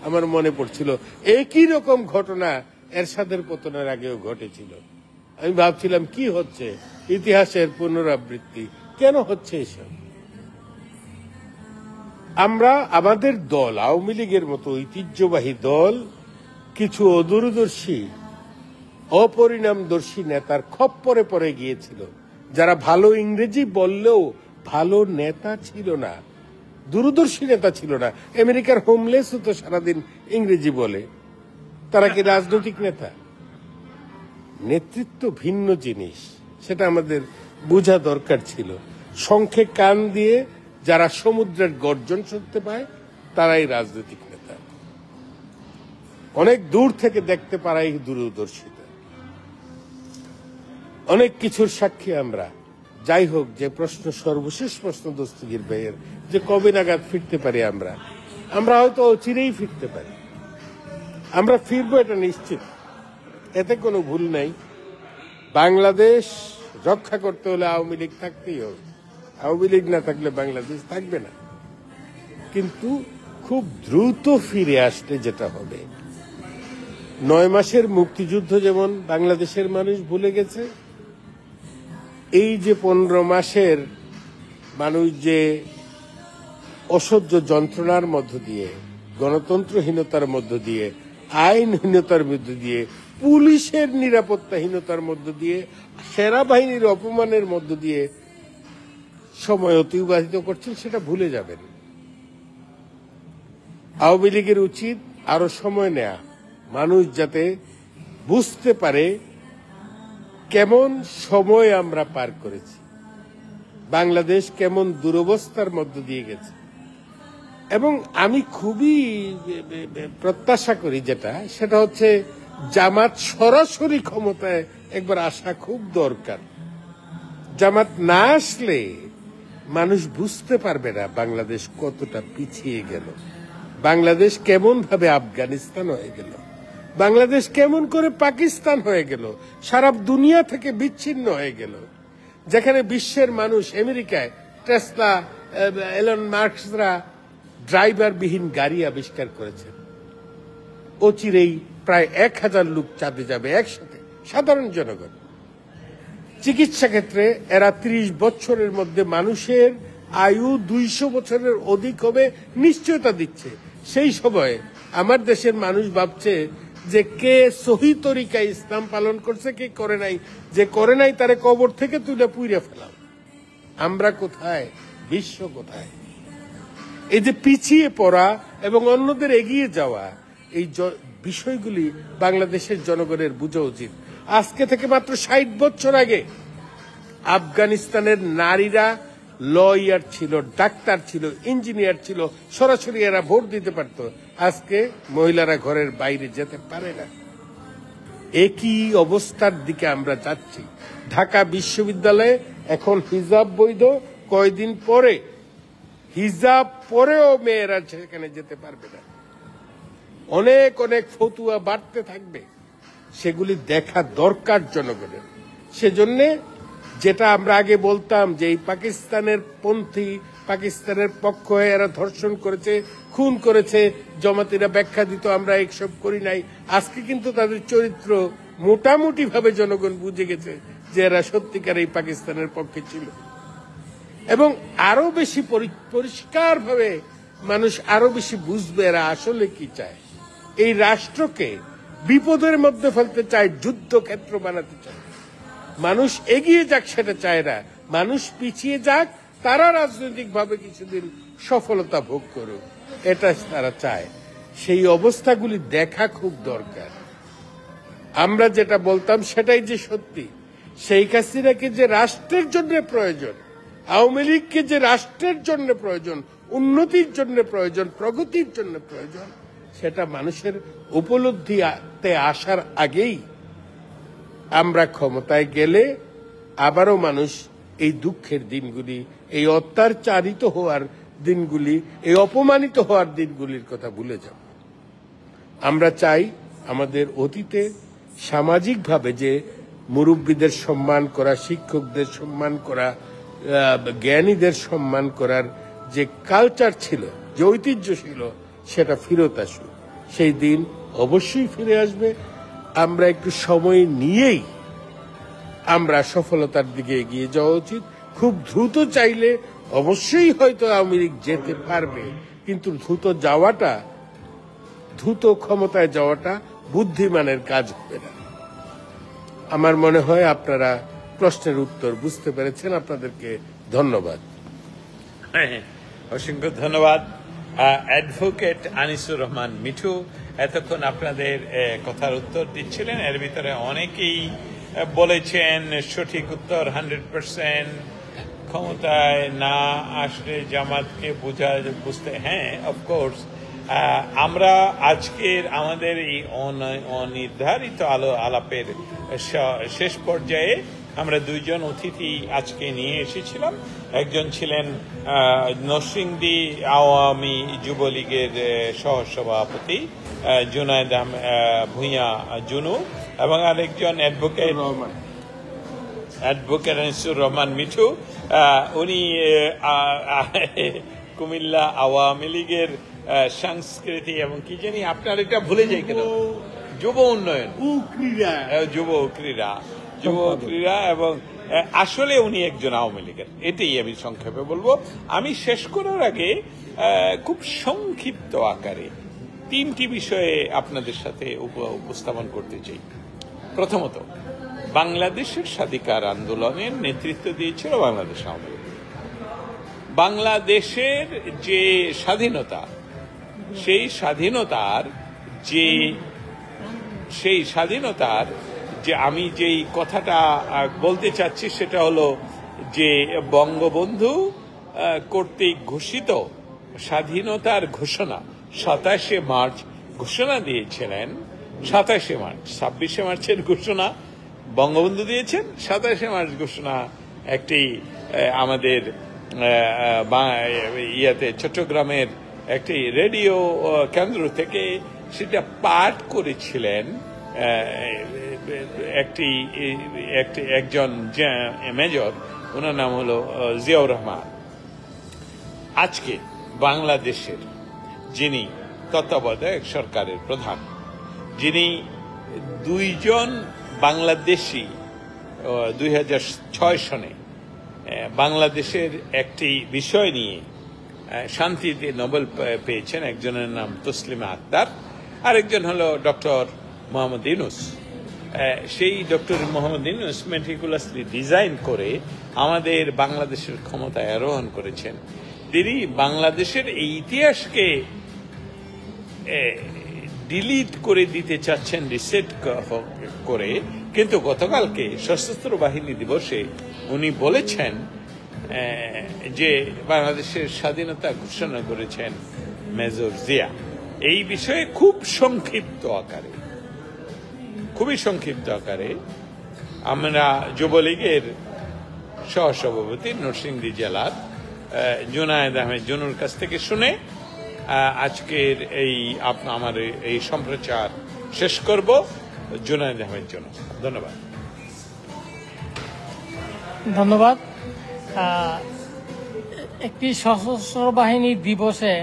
আমার মনে পড়ছিল। একই রকম ঘটনা এরশাদের পতনের আগেও ঘটেছিল। আমি ভাবছিলাম কি হচ্ছে, ইতিহাসের পুনরাবৃত্তি কেন হচ্ছে এসব? আমরা আমাদের দল, আওয়ামী লীগের মতো ঐতিহ্যবাহী দল, কিছু অদূরদর্শী অপরিণামদর্শী নেতার খপ্পরে পড়ে গিয়েছিল, যারা ভালো ইংরেজি বললেও ভালো নেতা ছিল না, দূরদর্শী নেতা ছিল না। আমেরিকার হোমলেসও তো সারাদিন ইংরেজি বলে, তারা কি রাজনৈতিক নেতা? নেতৃত্ব ভিন্ন জিনিস, সেটা আমাদের বোঝা দরকার ছিল। শঙ্খে কান দিয়ে যারা সমুদ্রের গর্জন শুনতে পায় তারাই রাজনৈতিক নেতা। অনেক দূর থেকে দেখতে পারাই দূরদর্শিতা। অনেক কিছুর সাক্ষী আমরা। যাই হোক, যে প্রশ্ন, সর্বশেষ প্রশ্ন দস্তগীর ভাইয়ের, যে কবে নাগাদ ফিরতে পারি আমরা হয়তো অচিরেই ফিরতে পারি। আমরা ফিরবো, এটা নিশ্চিত, এতে কোনো ভুল নাই। বাংলাদেশ রক্ষা করতে হলে আওয়ামী লীগ থাকতেই হবে। আওয়ামী লীগ না থাকলে বাংলাদেশ থাকবে না। কিন্তু খুব দ্রুত ফিরে আসতে যেটা হবে, 9 মাসের মুক্তিযুদ্ধ যেমন বাংলাদেশের মানুষ ভুলে গেছে, এই যে 15 মাসের মানুষ যে অসহ্য যন্ত্রণার মধ্য দিয়ে, গণতন্ত্রহীনতার মধ্য দিয়ে, আইনহীনতার মধ্য দিয়ে, পুলিশের নিরাপত্তাহীনতার মধ্য দিয়ে, সেনাবাহিনীর অপমানের মধ্য দিয়ে সময় অতিবাহিত করছেন, সেটা ভুলে যাবেন। আওয়ামী লীগের উচিত আরো সময় নেয়া, মানুষ যাতে বুঝতে পারে কেমন সময় আমরা পার করেছি, বাংলাদেশ কেমন দুরবস্থার মধ্য দিয়ে গেছে। এবং আমি খুবই প্রত্যাশা করি সেটা হচ্ছে জামাত সরাসরি ক্ষমতায় একবার আসা খুব দরকার। জামাত না আসলে মানুষ বুঝতে পারবে না বাংলাদেশ কতটা পিছিয়ে গেল, বাংলাদেশ কেমন ভাবে আফগানিস্তান হয়ে গেল, বাংলাদেশ কেমন করে পাকিস্তান হয়ে গেল, সারা দুনিয়া থেকে বিচ্ছিন্ন হয়ে গেল। যেখানে বিশ্বের মানুষ আমেরিকায় টেসলা, এলন মার্কসরা ড্রাইভারবিহীন গাড়ি আবিষ্কার করেছেন, অচিরেই প্রায় 1000 লোক চাঁদে যাবে একসাথে, সাধারণ জনগণ। চিকিৎসা ক্ষেত্রে এরা 30 বছরের মধ্যে মানুষের আয়ু 200 বছরের অধিক হবে নিশ্চয়তা দিচ্ছে। সেই সময় আমার দেশের মানুষ ভাবছে যে কে সহি তরিকায় ইসলাম পালন করছে, কে করে নাই, যে করে নাই তারে কবর থেকে তুলে পুইরে ফেলাম। আমরা কোথায়, বিশ্ব কোথায়? এই যে পিছিয়ে পড়া এবং অন্যদের এগিয়ে যাওয়া, এই বিষয়গুলি বাংলাদেশের জনগণের বোঝা উচিত। আজকে থেকে মাত্র 60 বছর আগে আফগানিস্তানের নারীরা লয়ার ছিল, ডাক্তার ছিল, ইঞ্জিনিয়ার ছিল, সরাসরি এরা ভোট দিতে পারত। আজকে মহিলারা ঘরের বাইরে যেতে পারে না। একই অবস্থার দিকে আমরা যাচ্ছি। ঢাকা বিশ্ববিদ্যালয়ে এখন হিজাব বৈধ, কয়দিন পরে হিজাব পরেও মেয়েরা সেখানে যেতে পারবে না। অনেক অনেক ফতুয়া বাড়তে থাকবে, সেগুলি দেখা দরকার জনগণের। সেজন্য যেটা আমরা আগে বলতাম যে এই পাকিস্তানের পন্থী, পাকিস্তানের পক্ষ হয়ে এরা ধর্ষণ করেছে, খুন করেছে, জমাতিরা ব্যাখ্যা দিত আমরা এইসব করি নাই। আজকে কিন্তু তাদের চরিত্র মোটামুটি ভাবে জনগণ বুঝে গেছে যে এরা সত্যিকার এই পাকিস্তানের পক্ষে ছিল। এবং আরো বেশি পরিষ্কার ভাবে মানুষ আরো বেশি বুঝবে এরা আসলে কি চায়। এই রাষ্ট্রকে বিপদের মধ্যে ফেলতে চায়, যুদ্ধক্ষেত্র বানাতে চায়। মানুষ এগিয়ে যাক সেটা চায় না, মানুষ পিছিয়ে যাক, তারা রাজনৈতিকভাবে কিছুদিন সফলতা ভোগ করুক, এটা তারা চায়। সেই অবস্থাগুলি দেখা খুব দরকার। আমরা যেটা বলতাম সেটাই যে সত্যি। শেখ হাসিনাকে যে রাষ্ট্রের জন্য প্রয়োজন, আওয়ামী লীগকে যে রাষ্ট্রের জন্য প্রয়োজন, উন্নতির জন্য প্রয়োজন, প্রগতির জন্য প্রয়োজন, সেটা মানুষের উপলব্ধিতে আসার আগেই আমরা ক্ষমতায় গেলে আবারও মানুষ এই দুঃখের দিনগুলি, এই অত্যাচারিত হওয়ার দিনগুলি, এই অপমানিত হওয়ার দিনগুলির কথা ভুলে যাব। আমরা চাই আমাদের অতীতে সামাজিকভাবে যে মুরব্বীদের সম্মান করা, শিক্ষকদের সম্মান করা, জ্ঞানীদের সম্মান করার যে কালচার ছিল, যে ঐতিহ্য ছিল, সেটা ফেরত আসুক। সেই দিন অবশ্যই ফিরে আসবে। আমরা একটু সময় নিয়েই আমরা সফলতার দিকে এগিয়ে যাওয়া উচিত। খুব দ্রুত চাইলে অবশ্যই হয়তো আওয়ামী লীগ যেতে পারবে, কিন্তু দ্রুত ক্ষমতায় যাওয়াটা বুদ্ধিমানের কাজ হবে না। আমার মনে হয় আপনারা প্রশ্নের উত্তর বুঝতে পেরেছেন। আপনাদেরকে ধন্যবাদ। অসংখ্য ধন্যবাদ অ্যাডভোকেট আনিসুর রহমান মিঠু। এতক্ষণ আপনাদের কথার উত্তর দিচ্ছিলেন। এর ভিতরে অনেকেই বলেছেন সঠিক উত্তর 100%, ক্ষমতায় না আসলে জামাতকে বুঝতে। হ্যাঁ, অফকোর্স আমরা আজকের আমাদের এই অনির্ধারিত আলাপের শেষ পর্যায়ে আমরা দুইজন অতিথি আজকে নিয়ে এসেছিলাম। একজন ছিলেন নরসিংদী আওয়ামী যুবলীগের সহসভাপতি জুনায়েদ ভূঁইয়া জুনু, এবং আরেকজন অ্যাডভোকেট আনিসুর রহমান মিঠু। উনি কুমিল্লা আওয়ামী লীগের সংস্কৃতি এবং কি জানি আপনার এটা ভুলে যাই কেন, যুব উন্নয়ন, যুব ক্রীড়া এবং আসলে উনি একজন আওয়ামী লীগের। এটাই আমি সংক্ষেপে বলবো। আমি শেষ করার আগে খুব সংক্ষিপ্ত আকারে 3টি বিষয়ে আপনাদের সাথে উপস্থাপন করতে চাই। প্রথমত, বাংলাদেশের স্বাধিকার আন্দোলনের নেতৃত্ব দিয়েছিল বাংলাদেশ আওয়ামী লীগ। বাংলাদেশের যে স্বাধীনতা সেই স্বাধীনতার যে আমি যেই কথাটা বলতে চাচ্ছি সেটা হলো যে বঙ্গবন্ধু কর্তৃক ঘোষিত স্বাধীনতার ঘোষণা 27শে মার্চ ঘোষণা দিয়েছিলেন। 27শে মার্চ, 26শে মার্চের ঘোষণা বঙ্গবন্ধু দিয়েছেন, 27শে মার্চ ঘোষণা একটি আমাদের চট্টগ্রামের একটি রেডিও কেন্দ্র থেকে সেটা পাঠ করেছিলেন একজন মেজর, ওনার নাম হলো জিয়াউর রহমান। আজকে বাংলাদেশের যিনি তত্ত্বাবধায়ক সরকারের প্রধান, যিনি দুইজন বাংলাদেশি 2006 সনে বাংলাদেশের একটি বিষয় নিয়ে শান্তিতে নোবেল পেয়েছেন, একজনের নাম তসলিমা আক্তার, আরেকজন হলো ডক্টর মোহাম্মদ ইউনূস। সেই doctor Mohammad Yunus meticulously design করে আমাদের বাংলাদেশের ক্ষমতায় আরোহণ করেছেন। তিনি বাংলাদেশের এই ইতিহাসকে ডিলিট করে দিতে চাচ্ছেন, রিসেট করে। কিন্তু গতকালকে সশস্ত্র বাহিনী দিবসে উনি বলেছেন যে বাংলাদেশের স্বাধীনতা ঘোষণা করেছেন মেজর জিয়া। এই বিষয়ে খুবই সংক্ষিপ্ত আকারে আমরা যুবলীগের সহসভাপতি নরসিংদী জেলার জুনায়েদ আহমেদ জুনুর কাছ থেকে শুনে আজকের আমার এই সম্প্রচার শেষ করব। জুনায়েদ আহমেদ জুনু, ধন্যবাদ। একটি সশস্ত্র বাহিনী দিবসে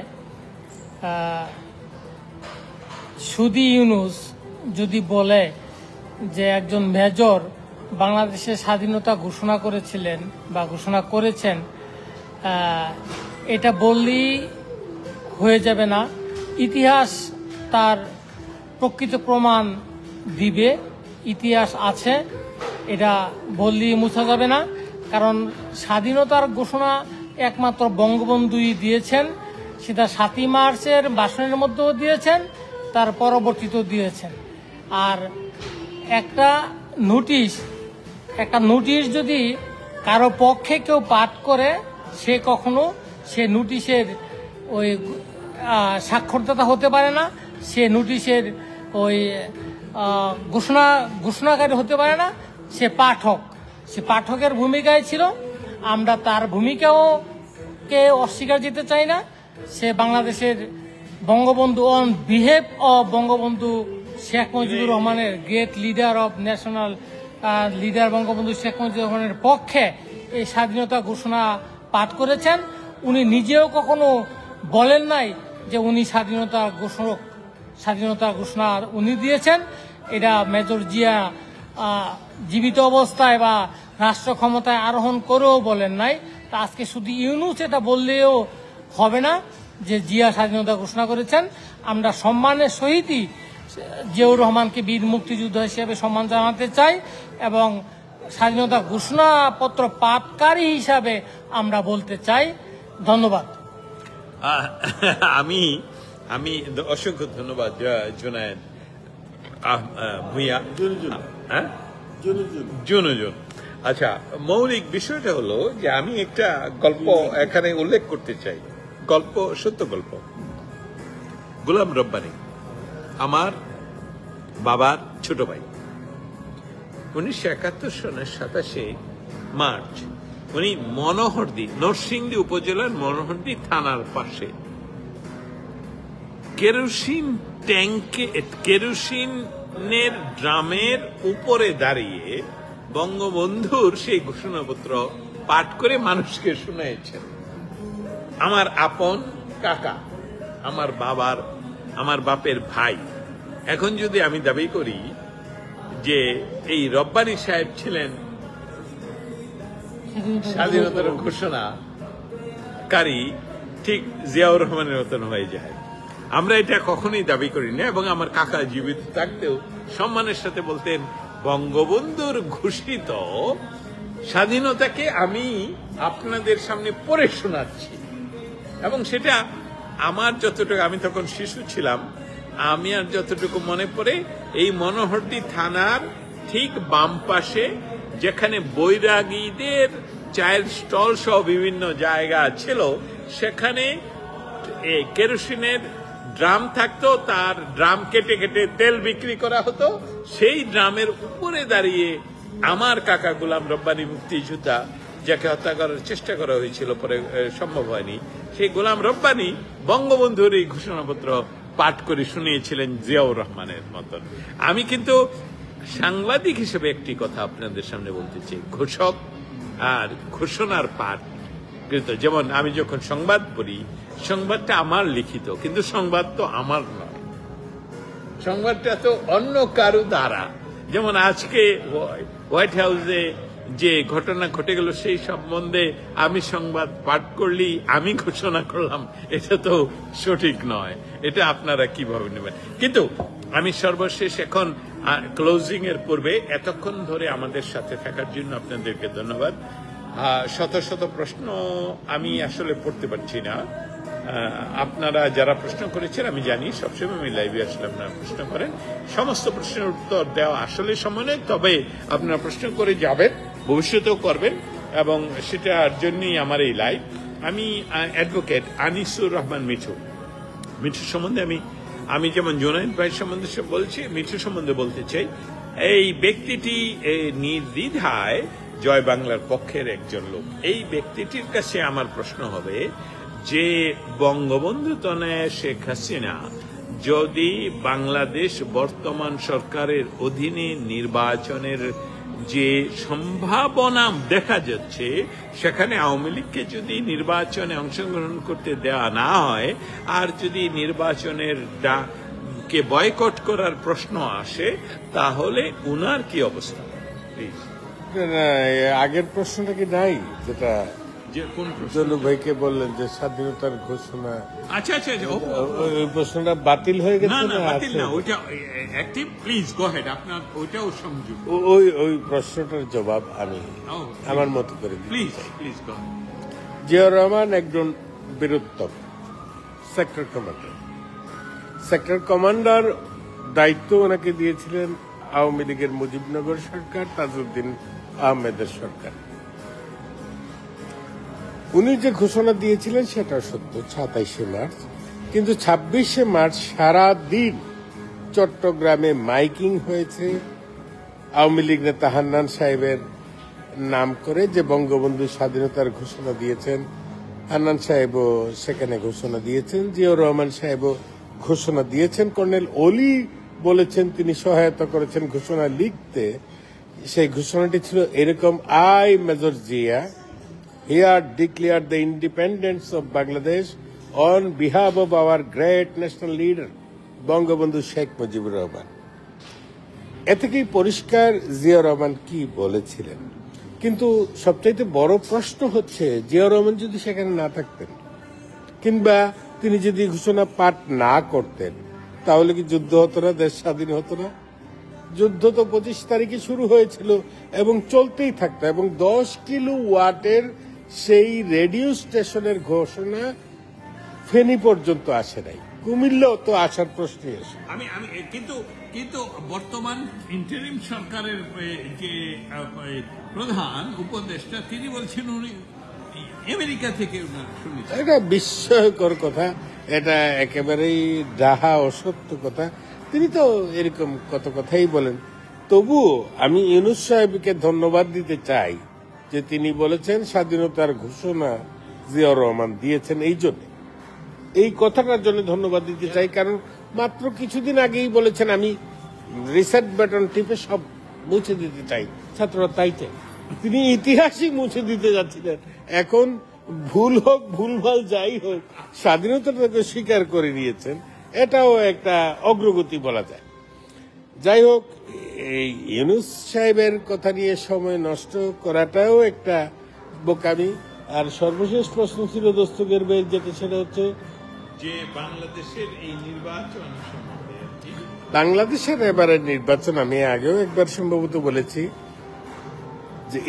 সুদি ইউনূস যদি বলে যে একজন মেজর বাংলাদেশের স্বাধীনতা ঘোষণা করেছিলেন বা ঘোষণা করেছেন, এটা বললেই হয়ে যাবে না। ইতিহাস তার প্রকৃত প্রমাণ দিবে, ইতিহাস আছে, এটা বললেই মুছা যাবে না। কারণ স্বাধীনতার ঘোষণা একমাত্র বঙ্গবন্ধুই দিয়েছেন, সেটা 7ই মার্চের ভাষণের মধ্যেও দিয়েছেন, তার পরবর্তীতেও দিয়েছেন। আর একটা নোটিশ যদি কারো পক্ষে কেউ পাঠ করে, সে কখনো সে নোটিশের ওই স্বাক্ষরদাতা হতে পারে না, সে নোটিশের ওই ঘোষণাকারী হতে পারে না, সে পাঠকের ভূমিকায় ছিল। আমরা তার ভূমিকাও কে অস্বীকার যেতে চাই না। সে বাংলাদেশের Bangabandhu on behalf of Bangabandhu Sheikh Mujibur রহমানের great leader of national leader Bangabandhu Sheikh Mujibur রহমানের পক্ষে এই স্বাধীনতা ঘোষণা পাঠ করেছেন। উনি নিজেও কখনো বলেন নাই যে উনি স্বাধীনতা ঘোষণা উনি দিয়েছেন। এটা মেজর জিয়া জীবিত অবস্থায় বা রাষ্ট্র ক্ষমতায় আরোহণ করেও বলেন নাই। তা আজকে শুধু ইউনূস এটা বললেও হবে না যে জিয়া স্বাধীনতা ঘোষণা করেছেন। আমরা সম্মানের সহিতই জিয়াউর রহমানকে বীর মুক্তিযোদ্ধা হিসেবে সম্মান জানাতে চাই এবং স্বাধীনতা ঘোষণাপত্র পাঠকারী হিসাবে আমরা বলতে চাই। ধন্যবাদ। আমি অসংখ্য ধন্যবাদ জুনায়েদ ভূঁইয়া। জুনু। আচ্ছা, মৌলিক বিষয়টা হলো যে আমি একটা গল্প এখানে উল্লেখ করতে চাই। সত্য গল্প। গোলাম রব্বানী আমার বাবার ছোট ভাই। 1971 সনের 27শে মার্চ উনি নরসিংদী উপজেলার মনোহরদী থানার পাশে কেরোসিনের ড্রামের উপরে দাঁড়িয়ে বঙ্গবন্ধুর সেই ঘোষণাপত্র পাঠ করে মানুষকে শুনিয়েছেন। আমার আপন কাকা, আমার বাপের ভাই। এখন যদি আমি দাবি করি যে এই রব্বানী সাহেব ছিলেন স্বাধীনতার ঘোষণাকারী, ঠিক জিয়াউর রহমানের মতন হয়ে যায়। আমরা এটা কখনোই দাবি করি না এবং আমার কাকা জীবিত থাকতেও সম্মানের সাথে বলতেন বঙ্গবন্ধুর ঘোষিত স্বাধীনতাকে আমি আপনাদের সামনে পড়ে শোনাচ্ছি। এবং সেটা আমার যতটুকু, আমি তখন শিশু ছিলাম, আমি আর যতটুকু মনে পড়ে, এই মনোহরদী থানার ঠিক বাম পাশে যেখানে বৈরাগীদের চায়ের স্টল সহ বিভিন্ন জায়গা ছিল, সেখানে কেরোসিনের ড্রাম থাকতো, তার ড্রাম কেটে কেটে তেল বিক্রি করা হতো। সেই ড্রামের উপরে দাঁড়িয়ে আমার কাকা গোলাম রব্বানী মুক্তিযোদ্ধা, যাকে হত্যা করার চেষ্টা করা হয়েছিল, পরে সম্ভব হয়নি, সেই গোলাম রব্বানী বঙ্গবন্ধুর এই ঘোষণাপত্র পাঠ করে শুনিয়েছিলেন জিয়াউর রহমানের মতন। আমি কিন্তু সাংবাদিক হিসেবে একটি কথা আপনাদের সামনে বলতে চাই, ঘোষক আর ঘোষণার পাঠ কিন্তু, যেমন আমি যখন সংবাদ পড়ি, সংবাদটা আমার লিখিত, কিন্তু সংবাদ তো আমার নয়, সংবাদটা তো অন্য কারো দ্বারা। যেমন আজকে হোয়াইট হাউসে যে ঘটনা ঘটে গেল, সেই সম্বন্ধে আমি সংবাদ পাঠ করলেই আমি ঘোষণা করলাম, এটা তো সঠিক নয়। এটা আপনারা কিভাবে নেবেন? কিন্তু আমি সর্বশেষ এখন ক্লোজিং এর পূর্বে এতক্ষণ ধরে আমাদের সাথে থাকার জন্য আপনাদেরকে ধন্যবাদ। শত শত প্রশ্ন আমি আসলে পড়তে পারছি না। আপনারা যারা প্রশ্ন করেছেন, আমি জানি সবসময় আমি লাইভে আসলে আপনারা প্রশ্ন করেন, সমস্ত প্রশ্নের উত্তর দেওয়া আসলে সময় নেই, তবে আপনারা প্রশ্ন করে যাবেন, ভবিষ্যতেও করবেন, এবং সেটার জন্যই আমার এই লাইভ। আমি অ্যাডভোকেট আনিসুর রহমান মিঠু সম্বন্ধে আমি যেমন জুনায়েদ ভাই সম্বন্ধে বলছি, মিঠু সম্বন্ধে বলতে চাই। এই ব্যক্তিটি নির্দ্বিধায় জয় বাংলার পক্ষের একজন লোক। এই ব্যক্তিটির কাছে আমার প্রশ্ন হবে যে, বঙ্গবন্ধু তনয়া শেখ হাসিনা যদি বাংলাদেশ বর্তমান সরকারের অধীনে নির্বাচনের যে সম্ভাবনা দেখা যাচ্ছে, সেখানে আওয়ামী লীগকে যদি নির্বাচনে অংশগ্রহণ করতে দেওয়া না হয়, আর যদি নির্বাচনের কে বয়কট করার প্রশ্ন আসে, তাহলে উনার কি অবস্থা? প্লিজ। আগের প্রশ্নটা কি নাই, যেটা যে কোন জনু ভাইকে বললেন যে স্বাধীনতার ঘোষণা, আচ্ছা আচ্ছা, ওই প্রশ্নটা বাতিল হয়ে গেছে? না বাতিল না, ওইটা অ্যাক্টিভ। প্লিজ গো হেড, আপনার ওইটাও সংযোগ। ওই প্রশ্নটার জবাব আমি আমার মতো করে দিই। Please please go. Ziaur Rahman একজন Bir Uttom sector commander. Sector commander দায়িত্ব ওনাকে দিয়েছিলেন আওয়ামী লীগের মুজিবনগর সরকার, তাজউদ্দিন আহমেদের সরকার। উনি যে ঘোষণা দিয়েছিলেন সেটা সত্য, 27শে মার্চ। কিন্তু 26শে মার্চ সারা দিন চট্টগ্রামে মাইকিং হয়েছে আওয়ামী লীগ নেতা হান্নান সাহেবের নাম করে, যে বঙ্গবন্ধু স্বাধীনতার ঘোষণা দিয়েছেন। হান্নান সাহেবও সেখানে ঘোষণা দিয়েছেন, জিয়াউর রহমান সাহেবও ঘোষণা দিয়েছেন। কর্নেল অলি বলেছেন তিনি সহায়তা করেছেন ঘোষণা লিখতে। সেই ঘোষণাটি ছিল এরকম: I major Zia here declare the independence of Bangladesh on behalf of our great national leader, Bangabandhu Sheikh Mujibur Rahman. এ থেকেই পরিষ্কার জিয়াউর রহমান কি বলেছিলেন। কিন্তু সবচাইতে বড় প্রশ্ন হচ্ছে, জিয়াউর রহমান যদি সেখানে না থাকতেন, কিংবা তিনি যদি ঘোষণা পাঠ না করতেন, তাহলে কি যুদ্ধ হতো না, দেশ স্বাধীন হতো না? যুদ্ধ তো 25 তারিখে শুরু হয়েছিল এবং চলতেই থাকতো, এবং 10 কিলোওয়াটের সেই রেডিও স্টেশনের ঘোষণা ফেনী পর্যন্ত আসে নাই, কুমিল্লাও তো আসার প্রশ্নই আসে। আমি কিন্তু বর্তমান ইন্টারিম সরকারের যে প্রধান উপদেষ্টা, তিনি বলছেন উনি আমেরিকা থেকে শুনেছেন। এটা বিস্ময়কর কথা, এটা একেবারেই ডাহা অসত্য কথা। তিনি তো এরকম কত কথাই বলেন। তবু আমি ইউনূস সাহেবকে ধন্যবাদ দিতে চাই যে তিনি বলেছেন স্বাধীনতার ঘোষণা জিয়াউর রহমান দিয়েছেন। এই কথাটার জন্য ধন্যবাদ দিতে চাই, কারণ মাত্র কিছুদিন আগেই বলেছেন আমি রিসেট বাটন টিপে সব মুছে দিতে চাই, ছাত্ররা তাই চাই। তিনি ইতিহাসই মুছে দিতে যাচ্ছিলেন। এখন ভুল হোক ভুলভাল যাই হোক, স্বাধীনতাটাকে স্বীকার করে নিয়েছেন, এটাও একটা অগ্রগতি বলা যায়। যাই হোক, এই ইউনূস সাহেবের কথা নিয়ে সময় নষ্ট করাটাও একটা বোকামি। আর সর্বশেষ প্রশ্ন ছিল দস্তগীর ভাইয়ের, যেটা সেটা হচ্ছে যে বাংলাদেশের এই নির্বাচন সম্বন্ধে। বাংলাদেশের এবারের নির্বাচন আমি আগেও একবার সম্ভবত বলেছি যে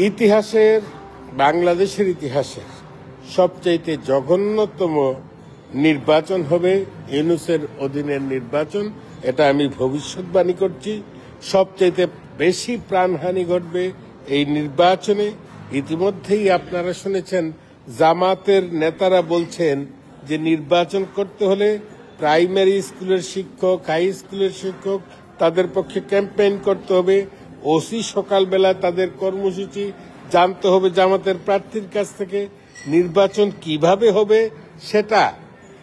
বাংলাদেশের ইতিহাসের সবচাইতে জঘন্যতম নির্বাচন হবে, ইউনূসের অধীনের নির্বাচন, এটা আমি ভবিষ্যৎবাণী করছি। সবচাইতে বেশি প্রাণহানি ঘটবে এই নির্বাচনে। ইতিমধ্যেই আপনারা শুনেছেন জামাতের নেতারা বলছেন যে নির্বাচন করতে হলে প্রাইমারি স্কুলের শিক্ষক, হাই স্কুলের শিক্ষক, তাদের পক্ষে ক্যাম্পেইন করতে হবে। ওসি সকালবেলা তাদের কর্মসূচি জানতে হবে জামাতের প্রার্থীর কাছ থেকে। নির্বাচন কিভাবে হবে সেটা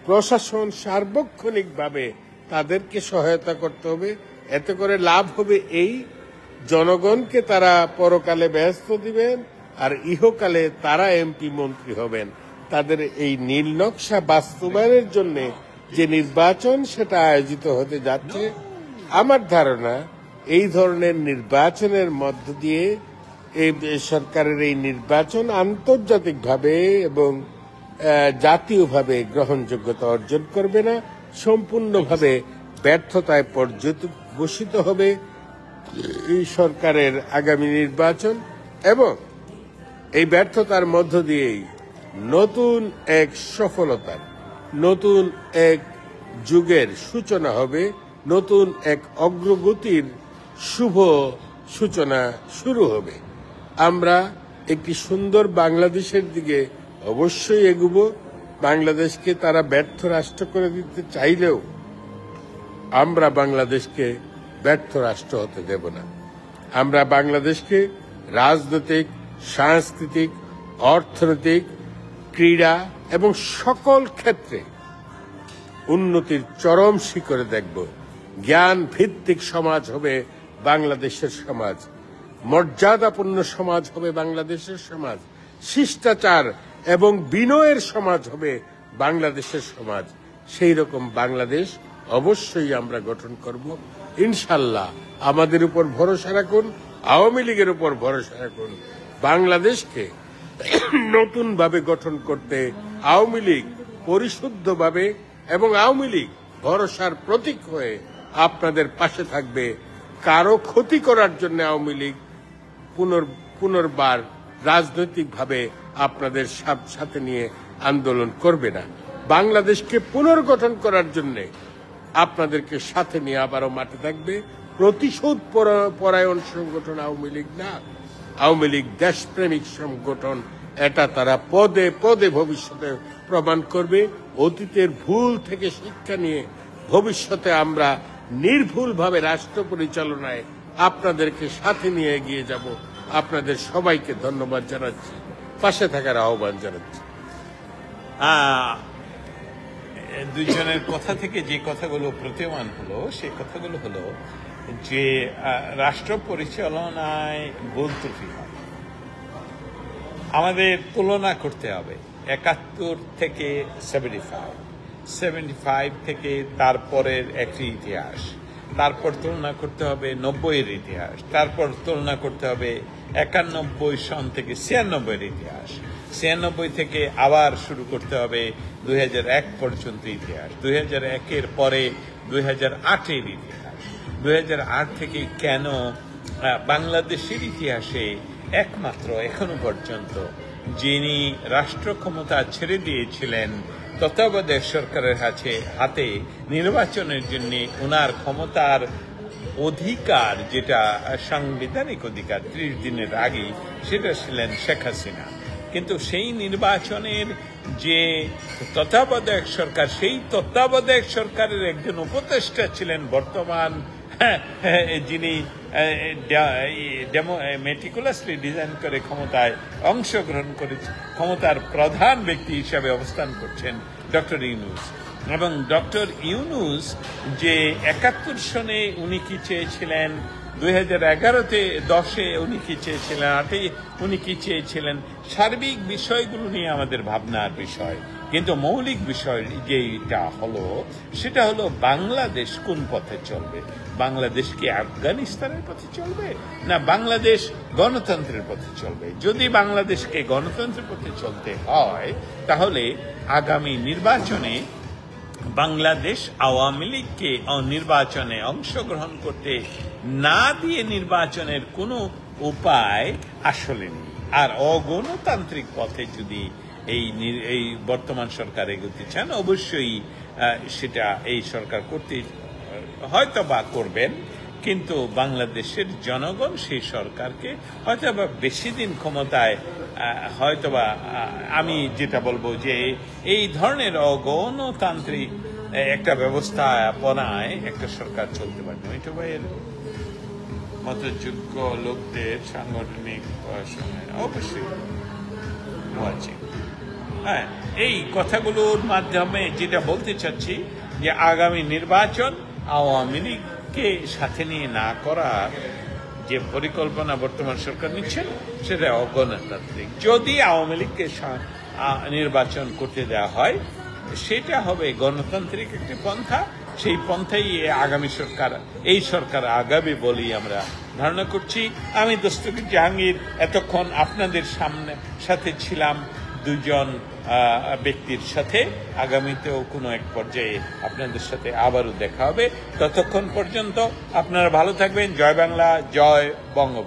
প্রশাসন সার্বক্ষণিকভাবে তাদেরকে সহায়তা করতে হবে। এতে করে লাভ হবে এই, জনগণকে তারা পরকালে ব্যস্ত দিবেন আর ইহকালে তারা এমপি মন্ত্রী হবেন। তাদের এই নীল নকশা বাস্তবায়নের জন্য যে নির্বাচন সেটা আয়োজিত হতে যাচ্ছে, আমার ধারণা এই ধরনের নির্বাচনের মধ্য দিয়ে এই সরকারের এই নির্বাচন আন্তর্জাতিকভাবে এবং জাতীয়ভাবে গ্রহণযোগ্যতা অর্জন করবে না, সম্পূর্ণভাবে ব্যর্থতায় পর্যবসিত হবে এই সরকারের আগামী নির্বাচন। এবং এই ব্যর্থতার মধ্য দিয়েই নতুন এক সফলতার, নতুন এক যুগের সূচনা হবে, নতুন এক অগ্রগতির শুভ সূচনা শুরু হবে। আমরা একটি সুন্দর বাংলাদেশের দিকে অবশ্যই এগুব। বাংলাদেশকে তারা ব্যর্থ রাষ্ট্র করে দিতে চাইলেও আমরা বাংলাদেশকে ব্যর্থ রাষ্ট্র হতে দেব না। আমরা বাংলাদেশকে রাজনৈতিক, সাংস্কৃতিক, অর্থনৈতিক, ক্রীড়া এবং সকল ক্ষেত্রে উন্নতির চরম শিখরে দেখব। জ্ঞান ভিত্তিক সমাজ হবে বাংলাদেশের সমাজ, মর্যাদাপূর্ণ সমাজ হবে বাংলাদেশের সমাজ, শিষ্টাচার এবং বিনয়ের সমাজ হবে বাংলাদেশের সমাজ। সেই রকম বাংলাদেশ অবশ্যই আমরা গঠন করব ইনশাল্লাহ। আমাদের উপর ভরসা রাখুন, আওয়ামী লীগের উপর ভরসা রাখুন। বাংলাদেশকে নতুনভাবে গঠন করতে আওয়ামী লীগ পরিশুদ্ধভাবে এবং আওয়ামী লীগ ভরসার প্রতীক হয়ে আপনাদের পাশে থাকবে। কারো ক্ষতি করার জন্য আওয়ামী লীগ পুনর্বার রাজনৈতিকভাবে আপনাদের সাথে নিয়ে আন্দোলন করবে না। বাংলাদেশকে পুনর্গঠন করার জন্য আপনাদেরকে সাথে নিয়ে আবারও মাঠে থাকবে। প্রতিশোধ পরায়ণ সংগঠন আওয়ামী লীগ না, আওয়ামী লীগ দেশপ্রেমিক সংগঠন। এটা তারা পদে পদে ভবিষ্যতে প্রমাণ করবে। অতীতের ভুল থেকে শিক্ষা নিয়ে ভবিষ্যতে আমরা নির্ভুলভাবে রাষ্ট্র পরিচালনায় আপনাদেরকে সাথে নিয়ে এগিয়ে যাব। আপনাদের সবাইকে ধন্যবাদ জানাচ্ছি, পাশে থাকার আহ্বান জানাচ্ছি। দুইজনের কথা থেকে যে কথাগুলো প্রতীয়মান হলো, সেই কথাগুলো হলো যে রাষ্ট্র পরিচালনায় ভুল ত্রুটি হয়। আমাদের তুলনা করতে হবে 71 থেকে 75 থেকে তারপরের একটি ইতিহাস, তারপর তুলনা করতে হবে 90-এর ইতিহাস, তারপর তুলনা করতে হবে 91 সন থেকে 96-এর ইতিহাস, 96 থেকে আবার শুরু করতে হবে 2001 পর্যন্ত ইতিহাস, 2001-এর পরে 2008-এর ইতিহাস, 2008 থেকে কেন বাংলাদেশের ইতিহাসে একমাত্র এখনো পর্যন্ত যিনি রাষ্ট্র ক্ষমতা ছেড়ে দিয়েছিলেন তত্ত্বাবধায়ক সরকারের হাতে নির্বাচনের জন্য ওনার ক্ষমতার অধিকার, যেটা সাংবিধানিক অধিকার 30 দিনের আগে, সেটা ছিলেন শেখ হাসিনা। কিন্তু সেই নির্বাচনের যে তত্ত্বাবধায়ক সরকার, সেই তত্ত্বাবধায়ক সরকারের একজন উপদেষ্টা ছিলেন বর্তমান যিনি মেটিকুলাসলি ডিজাইন করে ক্ষমতায় অংশগ্রহণ করে ক্ষমতার প্রধান ব্যক্তি হিসাবে অবস্থান করছেন ডক্টর ইউনূস। এবং ডক্টর ইউনূস যে 71 সনে উনি কি চেয়েছিলেন, 2011-তে 10-এ উনি কি চেয়েছিলেন, 8-এ উনি কি চেয়েছিলেন, সার্বিক বিষয়গুলো নিয়ে আমাদের ভাবনার বিষয়। কিন্তু মৌলিক বিষয় যেটা হলো সেটা হলো বাংলাদেশ কোন পথে চলবে। বাংলাদেশ কি আফগানিস্তানের পথে চলবে, না বাংলাদেশ গণতন্ত্রের পথে চলবে? যদি বাংলাদেশকে গণতন্ত্রের পথে চলতে হয় তাহলে আগামী নির্বাচনে বাংলাদেশ আওয়ামী লীগকে নির্বাচনে অংশগ্রহণ করতে না দিয়ে নির্বাচনের কোনো উপায় আসলে নেই। আর অগণতান্ত্রিক পথে যদি এই বর্তমান সরকার এগোতে চান, অবশ্যই সেটা এই সরকার করতে হয়তো বা করবেন, কিন্তু বাংলাদেশের জনগণ সেই সরকারকে হয়তো বা বেশি দিন ক্ষমতায় হয়তোবা আমি যেটা বলবো যে এই ধরনের অগণতান্ত্রিক একটা ব্যবস্থাপনায় একটা সরকার চলতে পারে না। মিঠু ভাইয়ের মতো যোগ্য লোকদের সাংগঠনিক পড়াশোনায় অবশ্যই আছে। হ্যাঁ, এই কথাগুলোর মাধ্যমে যেটা বলতে চাচ্ছি যে আগামী নির্বাচন আওয়ামী লীগকে সাথে নিয়ে না করার যে পরিকল্পনা বর্তমান সরকার নিচ্ছেন সেটা অগণতান্ত্রিক। যদি আওয়ামী লীগকে নির্বাচন করতে দেওয়া হয় সেটা হবে গণতান্ত্রিক একটি পন্থা, সেই পন্থাই আগামী সরকার এই সরকার আগামী বলেই আমরা ধারণা করছি। আমি দস্তগীর জাহাঙ্গীর, এতক্ষণ আপনাদের সাথে ছিলাম দুজন ব্যক্তির সাথে। আগামীতেও কোনো এক পর্যায়ে আপনাদের সাথে আবারও দেখা হবে। ততক্ষণ পর্যন্ত আপনারা ভালো থাকবেন। জয় বাংলা, জয় বঙ্গবন্ধু।